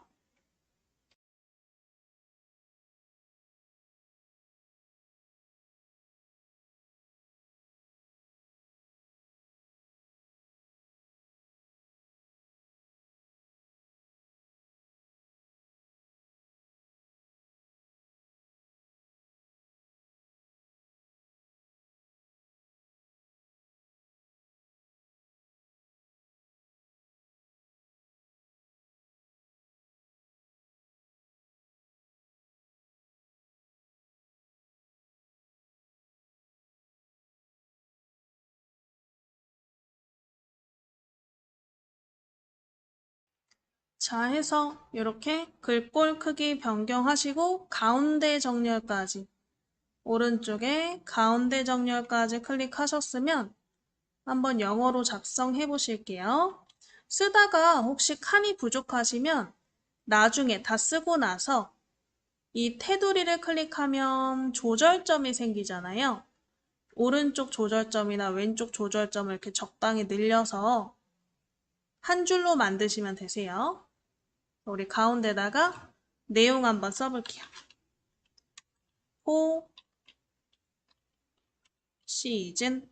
자, 해서 이렇게 글꼴 크기 변경하시고 가운데 정렬까지 오른쪽에 가운데 정렬까지 클릭하셨으면 한번 영어로 작성해 보실게요. 쓰다가 혹시 칸이 부족하시면 나중에 다 쓰고 나서 이 테두리를 클릭하면 조절점이 생기잖아요. 오른쪽 조절점이나 왼쪽 조절점을 이렇게 적당히 늘려서 한 줄로 만드시면 되세요. 우리 가운데다가 내용 한번 써볼게요. 호, 시즌.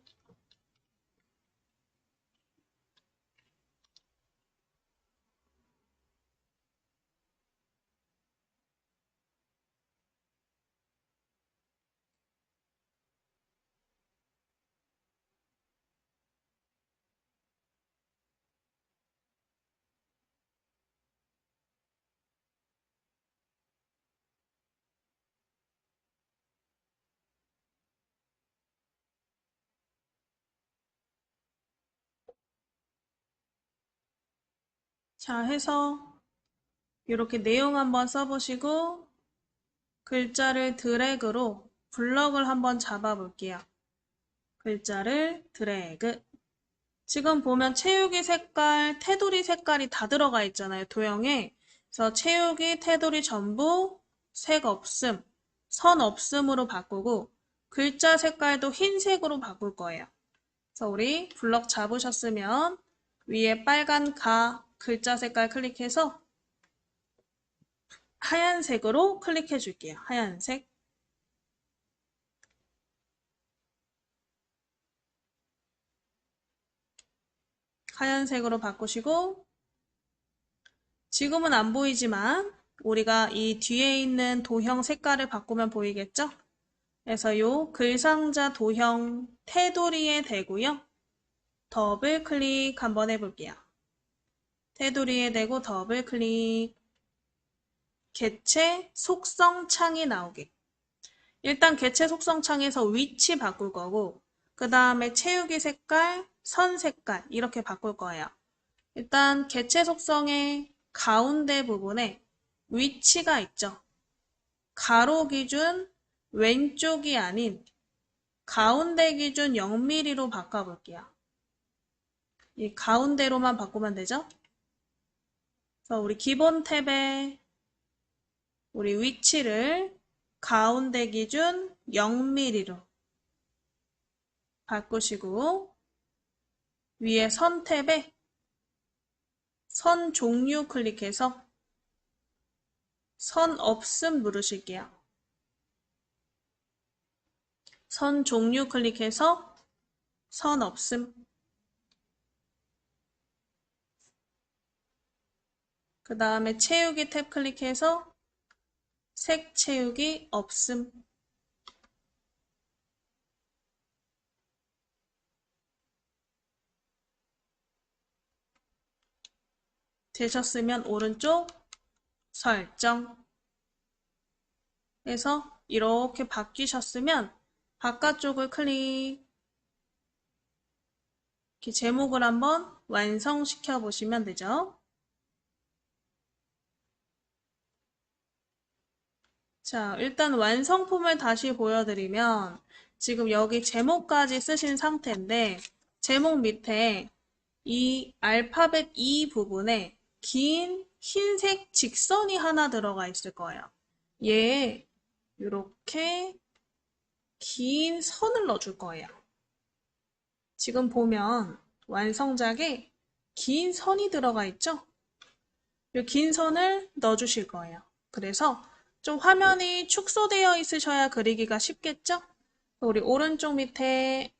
자, 해서 이렇게 내용 한번 써보시고 글자를 드래그로 블럭을 한번 잡아볼게요. 글자를 드래그. 지금 보면 채우기 색깔, 테두리 색깔이 다 들어가 있잖아요, 도형에. 그래서 채우기, 테두리 전부 색 없음, 선 없음으로 바꾸고 글자 색깔도 흰색으로 바꿀 거예요. 그래서 우리 블럭 잡으셨으면 위에 빨간 가 글자 색깔 클릭해서 하얀색으로 클릭해 줄게요. 하얀색. 하얀색으로 바꾸시고 지금은 안 보이지만 우리가 이 뒤에 있는 도형 색깔을 바꾸면 보이겠죠? 그래서 요 글상자 도형 테두리에 대고요. 더블 클릭 한번 해볼게요. 테두리에 대고 더블 클릭. 개체 속성 창이 나오게. 일단 개체 속성 창에서 위치 바꿀 거고 그 다음에 채우기 색깔, 선 색깔 이렇게 바꿀 거예요. 일단 개체 속성의 가운데 부분에 위치가 있죠. 가로 기준 왼쪽이 아닌 가운데 기준 0mm로 바꿔볼게요. 이 가운데로만 바꾸면 되죠? 그래서 우리 기본 탭에 우리 위치를 가운데 기준 0mm로 바꾸시고 위에 선 탭에 선 종류 클릭해서 선 없음 누르실게요. 선 종류 클릭해서 선 없음. 그 다음에 채우기 탭 클릭해서 색 채우기 없음. 되셨으면 오른쪽 설정 해서 이렇게 바뀌셨으면 바깥쪽을 클릭. 이렇게 제목을 한번 완성시켜 보시면 되죠. 자, 일단 완성품을 다시 보여드리면 지금 여기 제목까지 쓰신 상태인데 제목 밑에 이 알파벳 E 부분에 긴 흰색 직선이 하나 들어가 있을 거예요. 얘에 이렇게 긴 선을 넣어줄 거예요. 지금 보면 완성작에 긴 선이 들어가 있죠? 이 긴 선을 넣어주실 거예요. 그래서 좀 화면이 축소되어 있으셔야 그리기가 쉽겠죠? 우리 오른쪽 밑에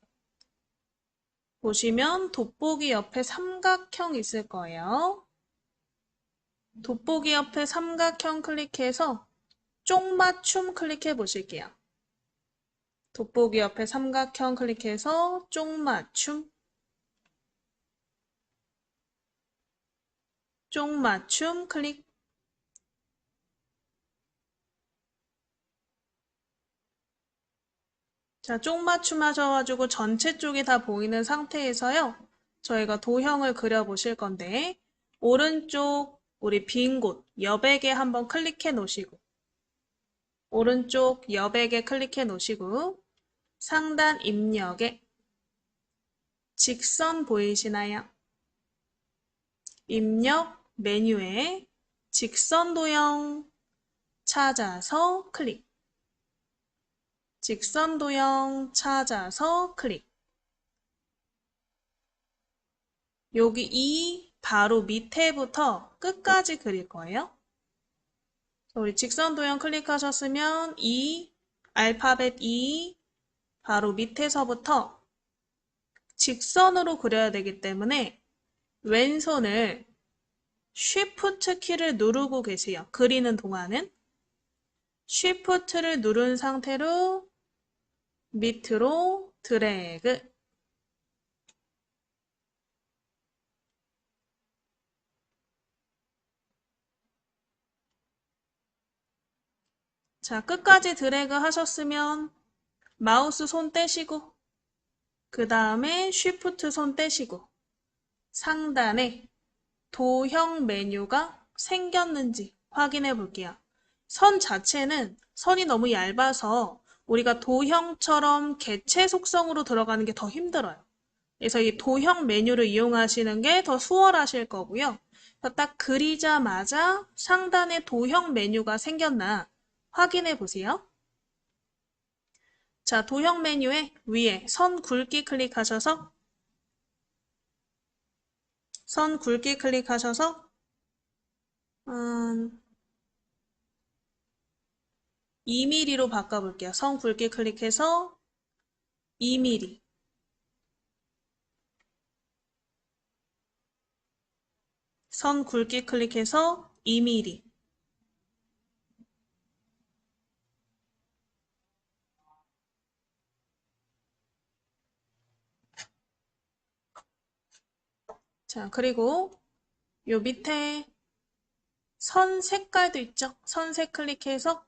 보시면 돋보기 옆에 삼각형 있을 거예요. 돋보기 옆에 삼각형 클릭해서 쪽맞춤 클릭해 보실게요. 돋보기 옆에 삼각형 클릭해서 쪽맞춤. 쪽맞춤 클릭. 자, 쪽맞춤 하셔가지고 전체 쪽이 다 보이는 상태에서요. 저희가 도형을 그려보실 건데 오른쪽 우리 빈 곳 여백에 한번 클릭해 놓으시고 오른쪽 여백에 클릭해 놓으시고 상단 입력에 직선 보이시나요? 입력 메뉴에 직선 도형 찾아서 클릭. 직선 도형 찾아서 클릭. 여기 이 바로 밑에부터 끝까지 그릴 거예요. 우리 직선 도형 클릭하셨으면 이 알파벳 E 바로 밑에서부터 직선으로 그려야 되기 때문에 왼손을 Shift 키를 누르고 계세요. 그리는 동안은 Shift를 누른 상태로 밑으로 드래그. 자, 끝까지 드래그 하셨으면 마우스 손 떼시고 그 다음에 Shift 손 떼시고 상단에 도형 메뉴가 생겼는지 확인해 볼게요. 선 자체는 선이 너무 얇아서 우리가 도형처럼 개체 속성으로 들어가는 게 더 힘들어요. 그래서 이 도형 메뉴를 이용하시는 게 더 수월하실 거고요. 그래서 딱 그리자마자 상단에 도형 메뉴가 생겼나 확인해 보세요. 자, 도형 메뉴에 위에 선 굵기 클릭하셔서 선 굵기 클릭하셔서 2mm로 바꿔볼게요. 선 굵기 클릭해서 2mm. 선 굵기 클릭해서 2mm. 자, 그리고 요 밑에 선 색깔도 있죠? 선색 클릭해서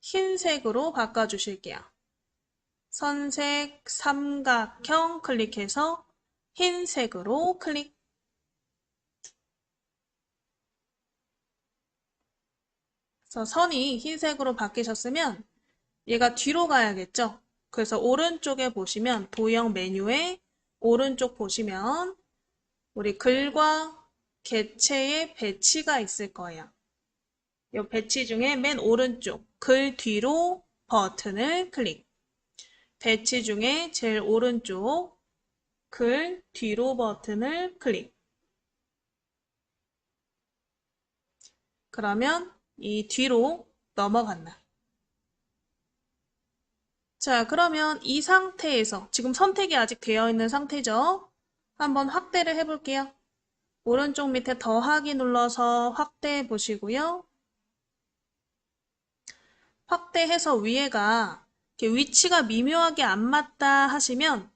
흰색으로 바꿔주실게요. 선색 삼각형 클릭해서 흰색으로 클릭. 그래서 선이 흰색으로 바뀌셨으면 얘가 뒤로 가야겠죠? 그래서 오른쪽에 보시면 도형 메뉴에 오른쪽 보시면 우리 글과 개체의 배치가 있을 거예요. 이 배치 중에 맨 오른쪽 글 뒤로 버튼을 클릭. 배치 중에 제일 오른쪽 글 뒤로 버튼을 클릭. 그러면 이 뒤로 넘어간다. 자, 그러면 이 상태에서 지금 선택이 아직 되어 있는 상태죠? 한번 확대를 해볼게요. 오른쪽 밑에 더하기 눌러서 확대해 보시고요. 확대해서 위에가 이렇게 위치가 미묘하게 안 맞다 하시면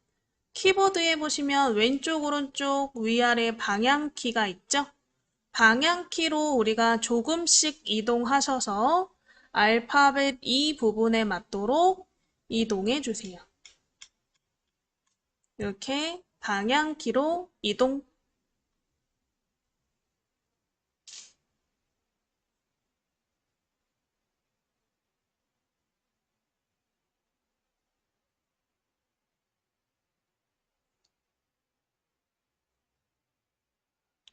키보드에 보시면 왼쪽, 오른쪽, 위아래 방향키가 있죠? 방향키로 우리가 조금씩 이동하셔서 알파벳 이 부분에 맞도록 이동해 주세요. 이렇게 방향키로 이동.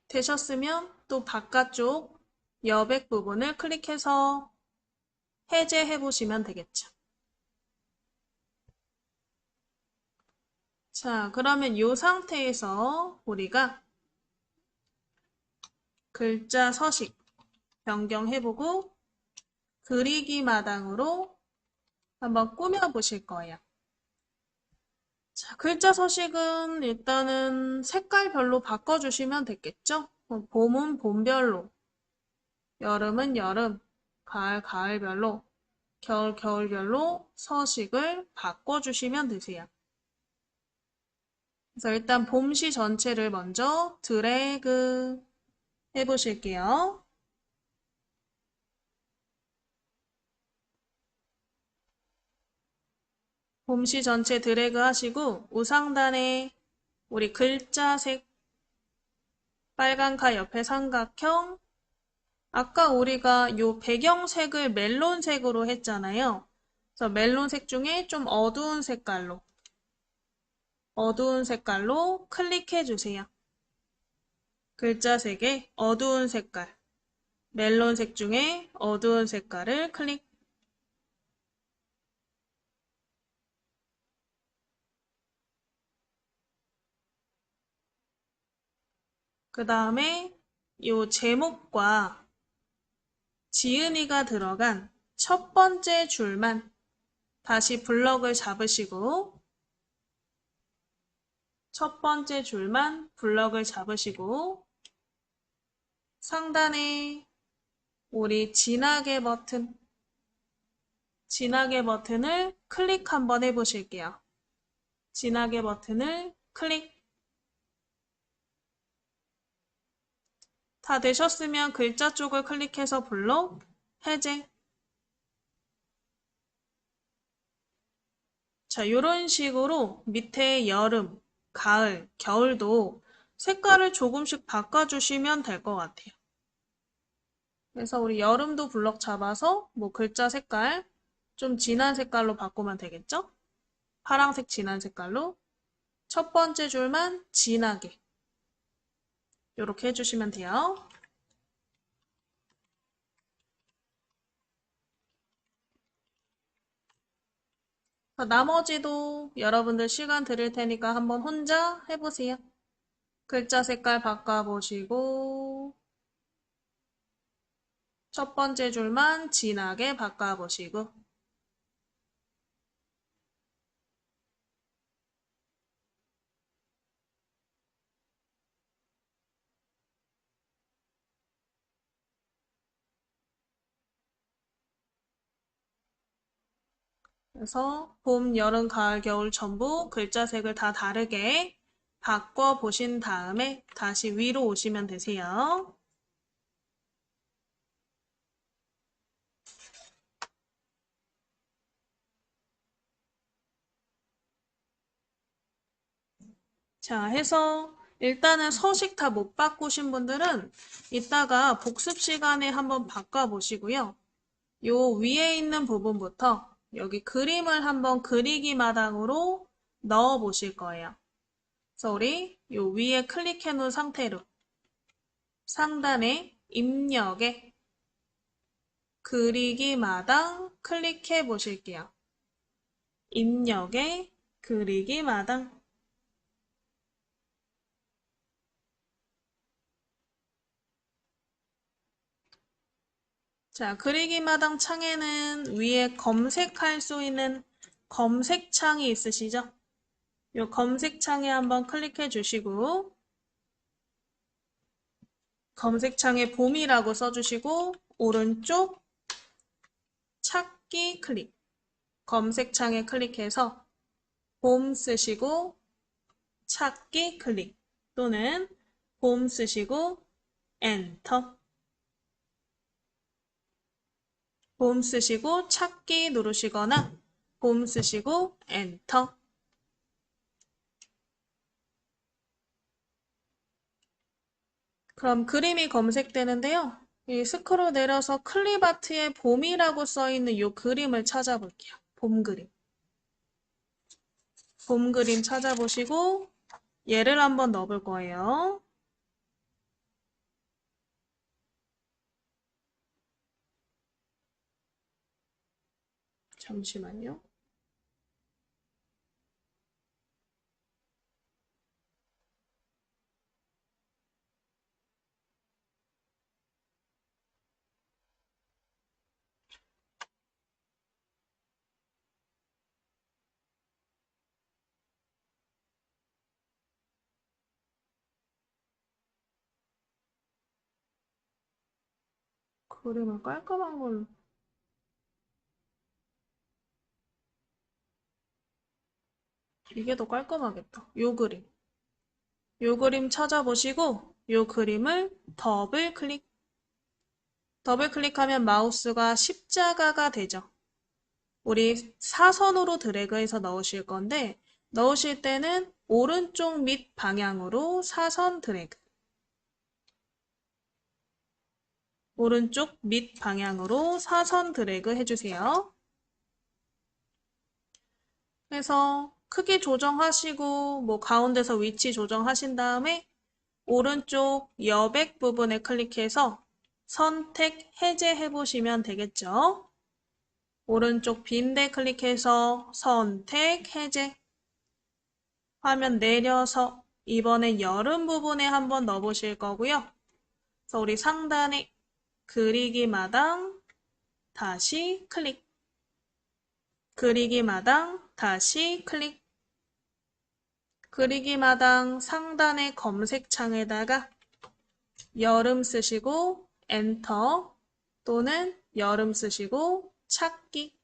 되셨으면 또 바깥쪽 여백 부분을 클릭해서 해제해 보시면 되겠죠. 자, 그러면 이 상태에서 우리가 글자 서식 변경해보고 그리기 마당으로 한번 꾸며보실 거예요. 자, 글자 서식은 일단은 색깔별로 바꿔주시면 되겠죠? 봄은 봄별로, 여름은 여름, 가을 가을별로, 겨울 겨울별로 서식을 바꿔주시면 되세요. 그래서 일단 봄시 전체를 먼저 드래그 해보실게요. 봄시 전체 드래그 하시고 우상단에 우리 글자색 빨간 옆에 삼각형 아까 우리가 요 배경색을 멜론색으로 했잖아요. 그래서 멜론색 중에 좀 어두운 색깔로 클릭해 주세요. 글자색의 어두운 색깔, 멜론색 중에 어두운 색깔을 클릭. 그 다음에 요 제목과 지은이가 들어간 첫 번째 줄만 다시 블럭을 잡으시고 첫 번째 줄만 블럭을 잡으시고 상단에 우리 진하게 버튼을 클릭 한번 해보실게요. 진하게 버튼을 클릭. 다 되셨으면 글자 쪽을 클릭해서 블록 해제. 자, 이런 식으로 밑에 여름, 가을, 겨울도 색깔을 조금씩 바꿔주시면 될 것 같아요. 그래서 우리 여름도 블럭 잡아서 뭐 글자 색깔 좀 진한 색깔로 바꾸면 되겠죠? 파란색 진한 색깔로 첫 번째 줄만 진하게 이렇게 해주시면 돼요. 나머지도 여러분들 시간 드릴 테니까 한번 혼자 해보세요. 글자 색깔 바꿔보시고 첫 번째 줄만 진하게 바꿔보시고 그래서 봄, 여름, 가을, 겨울 전부 글자 색을 다 다르게 바꿔보신 다음에 다시 위로 오시면 되세요. 자, 해서 일단은 서식 다 못 바꾸신 분들은 이따가 복습 시간에 한번 바꿔보시고요. 요 위에 있는 부분부터 여기 그림을 한번 그리기 마당으로 넣어 보실 거예요. 그래서 우리 요 위에 클릭해 놓은 상태로 상단에 입력에 그리기 마당 클릭해 보실게요. 입력에 그리기 마당. 자, 그리기 마당 창에는 위에 검색할 수 있는 검색창이 있으시죠? 이 검색창에 한번 클릭해 주시고 검색창에 봄이라고 써주시고 오른쪽 찾기 클릭 검색창에 클릭해서 봄 쓰시고 찾기 클릭 또는 봄 쓰시고 엔터 봄 쓰시고 찾기 누르시거나 봄 쓰시고 엔터. 그럼 그림이 검색되는데요. 이 스크롤 내려서 클립아트에 봄이라고 써있는 이 그림을 찾아볼게요. 봄 그림. 봄 그림 찾아보시고 얘를 한번 넣어볼 거예요. 잠시만요. 그림을 깔끔한 걸로. 이게 더 깔끔하겠다. 요 그림. 요 그림 찾아보시고 요 그림을 더블 클릭. 더블 클릭하면 마우스가 십자가가 되죠. 우리 사선으로 드래그해서 넣으실 건데 넣으실 때는 오른쪽 밑 방향으로 사선 드래그. 오른쪽 밑 방향으로 사선 드래그 해주세요. 그래서 크기 조정하시고 뭐 가운데서 위치 조정하신 다음에 오른쪽 여백 부분에 클릭해서 선택 해제해 보시면 되겠죠. 오른쪽 빈대 클릭해서 선택 해제. 화면 내려서 이번엔 여름 부분에 한번 넣어보실 거고요. 그래서 우리 상단에 그리기 마당 다시 클릭. 그리기 마당 다시 클릭. 그리기 마당 상단의 검색창에다가 여름 쓰시고 엔터 또는 여름 쓰시고 찾기.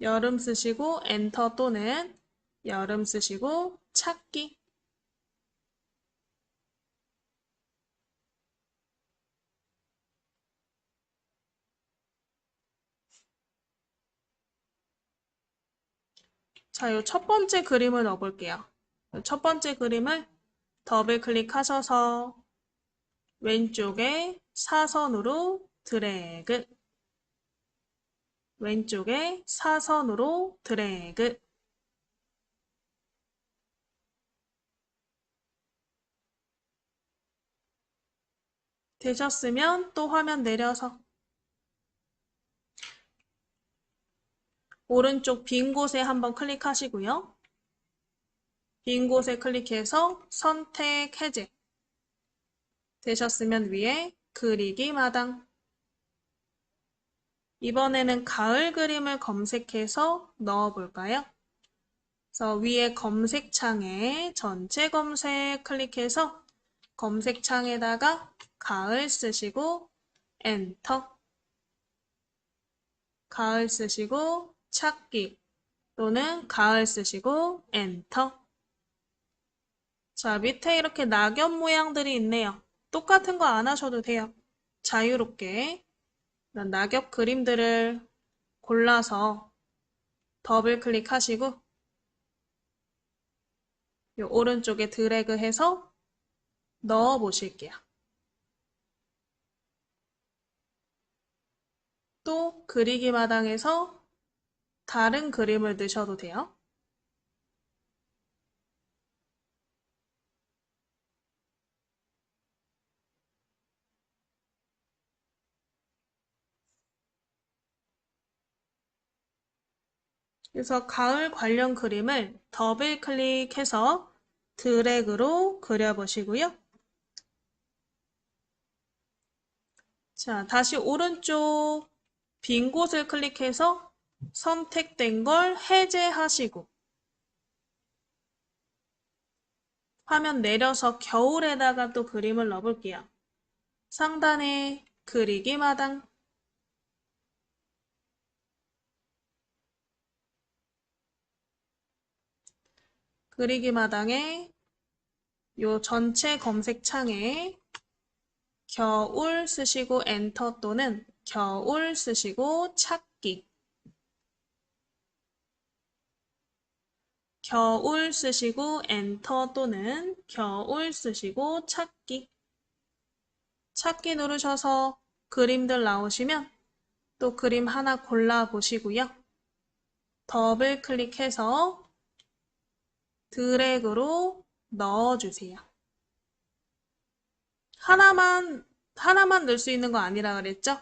여름 쓰시고 엔터 또는 여름 쓰시고 찾기. 자, 요 첫 번째 그림을 넣어볼게요. 첫 번째 그림을 더블 클릭하셔서 왼쪽에 사선으로 드래그. 왼쪽에 사선으로 드래그. 되셨으면 또 화면 내려서 오른쪽 빈 곳에 한번 클릭하시고요. 빈 곳에 클릭해서 선택 해제. 되셨으면 위에 그리기 마당. 이번에는 가을 그림을 검색해서 넣어볼까요? 그래서 위에 검색창에 전체 검색 클릭해서 검색창에다가 가을 쓰시고 엔터. 가을 쓰시고 찾기 또는 가을 쓰시고 엔터. 자, 밑에 이렇게 낙엽 모양들이 있네요. 똑같은 거 안 하셔도 돼요. 자유롭게 낙엽 그림들을 골라서 더블 클릭하시고 이 오른쪽에 드래그해서 넣어 보실게요. 또 그리기 마당에서 다른 그림을 넣으셔도 돼요. 그래서 가을 관련 그림을 더블 클릭해서 드래그로 그려보시고요. 자, 다시 오른쪽 빈 곳을 클릭해서 선택된 걸 해제하시고 화면 내려서 겨울에다가 또 그림을 넣어볼게요. 상단에 그리기 마당. 그리기 마당에 요 전체 검색창에 겨울 쓰시고 엔터 또는 겨울 쓰시고 찾기. 겨울 쓰시고 엔터 또는 겨울 쓰시고 찾기. 찾기 누르셔서 그림들 나오시면 또 그림 하나 골라 보시고요. 더블 클릭해서 드래그로 넣어주세요. 하나만 넣을 수 있는 거 아니라 그랬죠?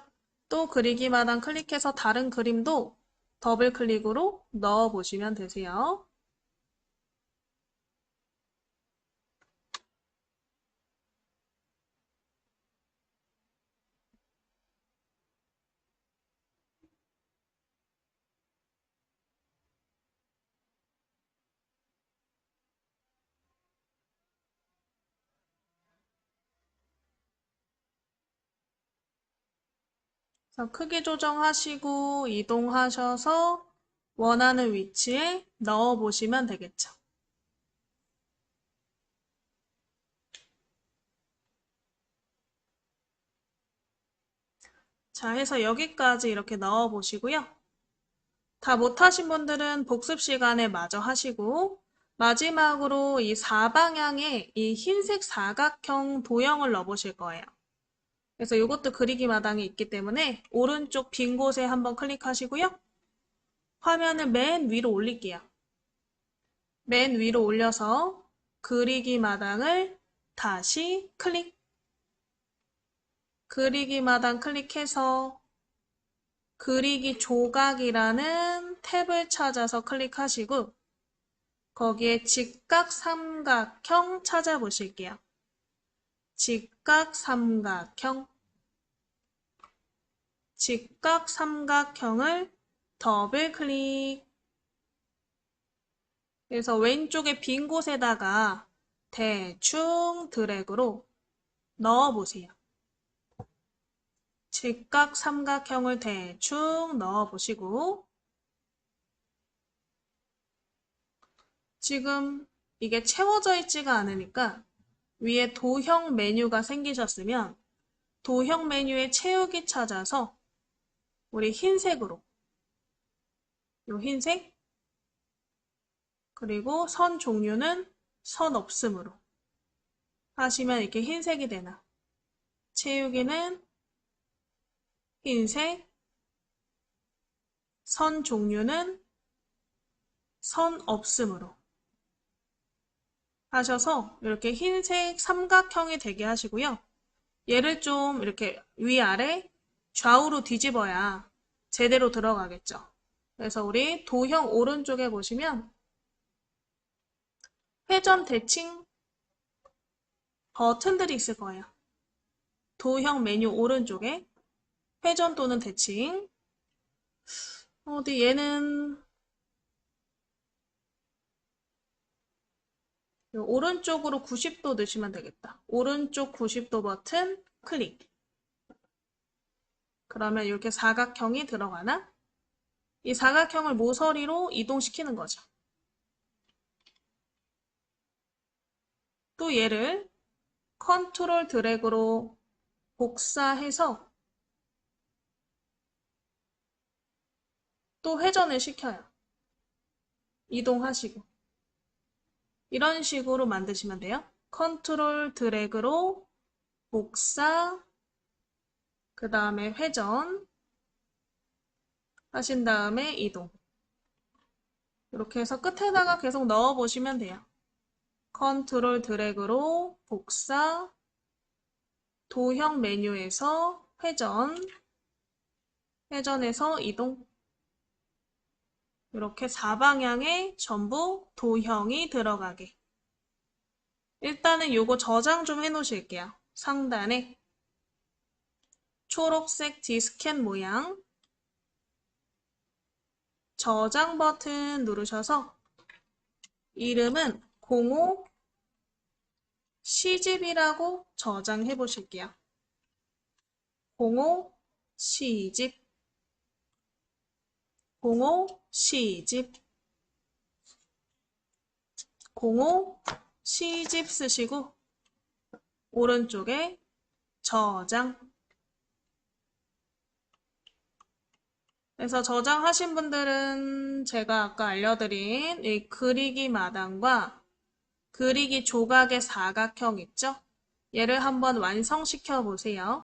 또 그리기 마당 클릭해서 다른 그림도 더블 클릭으로 넣어 보시면 되세요. 그래서 크기 조정하시고 이동하셔서 원하는 위치에 넣어 보시면 되겠죠. 자, 해서 여기까지 이렇게 넣어 보시고요. 다 못하신 분들은 복습 시간에 마저 하시고 마지막으로 이 사방향에 이 흰색 사각형 도형을 넣어 보실 거예요. 그래서 이것도 그리기 마당이 있기 때문에 오른쪽 빈 곳에 한번 클릭하시고요. 화면을 맨 위로 올릴게요. 맨 위로 올려서 그리기 마당을 다시 클릭. 그리기 마당 클릭해서 그리기 조각이라는 탭을 찾아서 클릭하시고 거기에 직각삼각형 찾아보실게요. 직각삼각형. 직각 삼각형을 더블 클릭. 그래서 왼쪽에 빈 곳에다가 대충 드래그로 넣어보세요. 직각 삼각형을 대충 넣어보시고 지금 이게 채워져 있지가 않으니까 위에 도형 메뉴가 생기셨으면 도형 메뉴에 채우기 찾아서 우리 흰색으로 요 흰색 그리고 선 종류는 선 없음으로 하시면 이렇게 흰색이 되나 채우기는 흰색 선 종류는 선 없음으로 하셔서 이렇게 흰색 삼각형이 되게 하시고요. 얘를 좀 이렇게 위아래 좌우로 뒤집어야 제대로 들어가겠죠. 그래서 우리 도형 오른쪽에 보시면 회전 대칭 버튼들이 있을 거예요. 도형 메뉴 오른쪽에 회전 또는 대칭 어디 얘는 오른쪽으로 90도 넣으시면 되겠다. 오른쪽 90도 버튼 클릭. 그러면 이렇게 사각형이 들어가나? 이 사각형을 모서리로 이동시키는 거죠. 또 얘를 컨트롤 드래그로 복사해서 또 회전을 시켜요. 이동하시고. 이런 식으로 만드시면 돼요. 컨트롤 드래그로 복사, 그 다음에 회전 하신 다음에 이동. 이렇게 해서 끝에다가 계속 넣어 보시면 돼요. 컨트롤 드래그로 복사, 도형 메뉴에서 회전, 회전해서 이동. 이렇게 4방향에 전부 도형이 들어가게. 일단은 요거 저장 좀 해놓으실게요. 상단에 초록색 디스켓 모양 저장 버튼 누르셔서 이름은 05 시집이라고 저장해 보실게요. 05 시집 05 시집 05 시집 쓰시고 오른쪽에 저장. 그래서 저장하신 분들은 제가 아까 알려드린 이 그리기 마당과 그리기 조각의 사각형 있죠? 얘를 한번 완성시켜 보세요.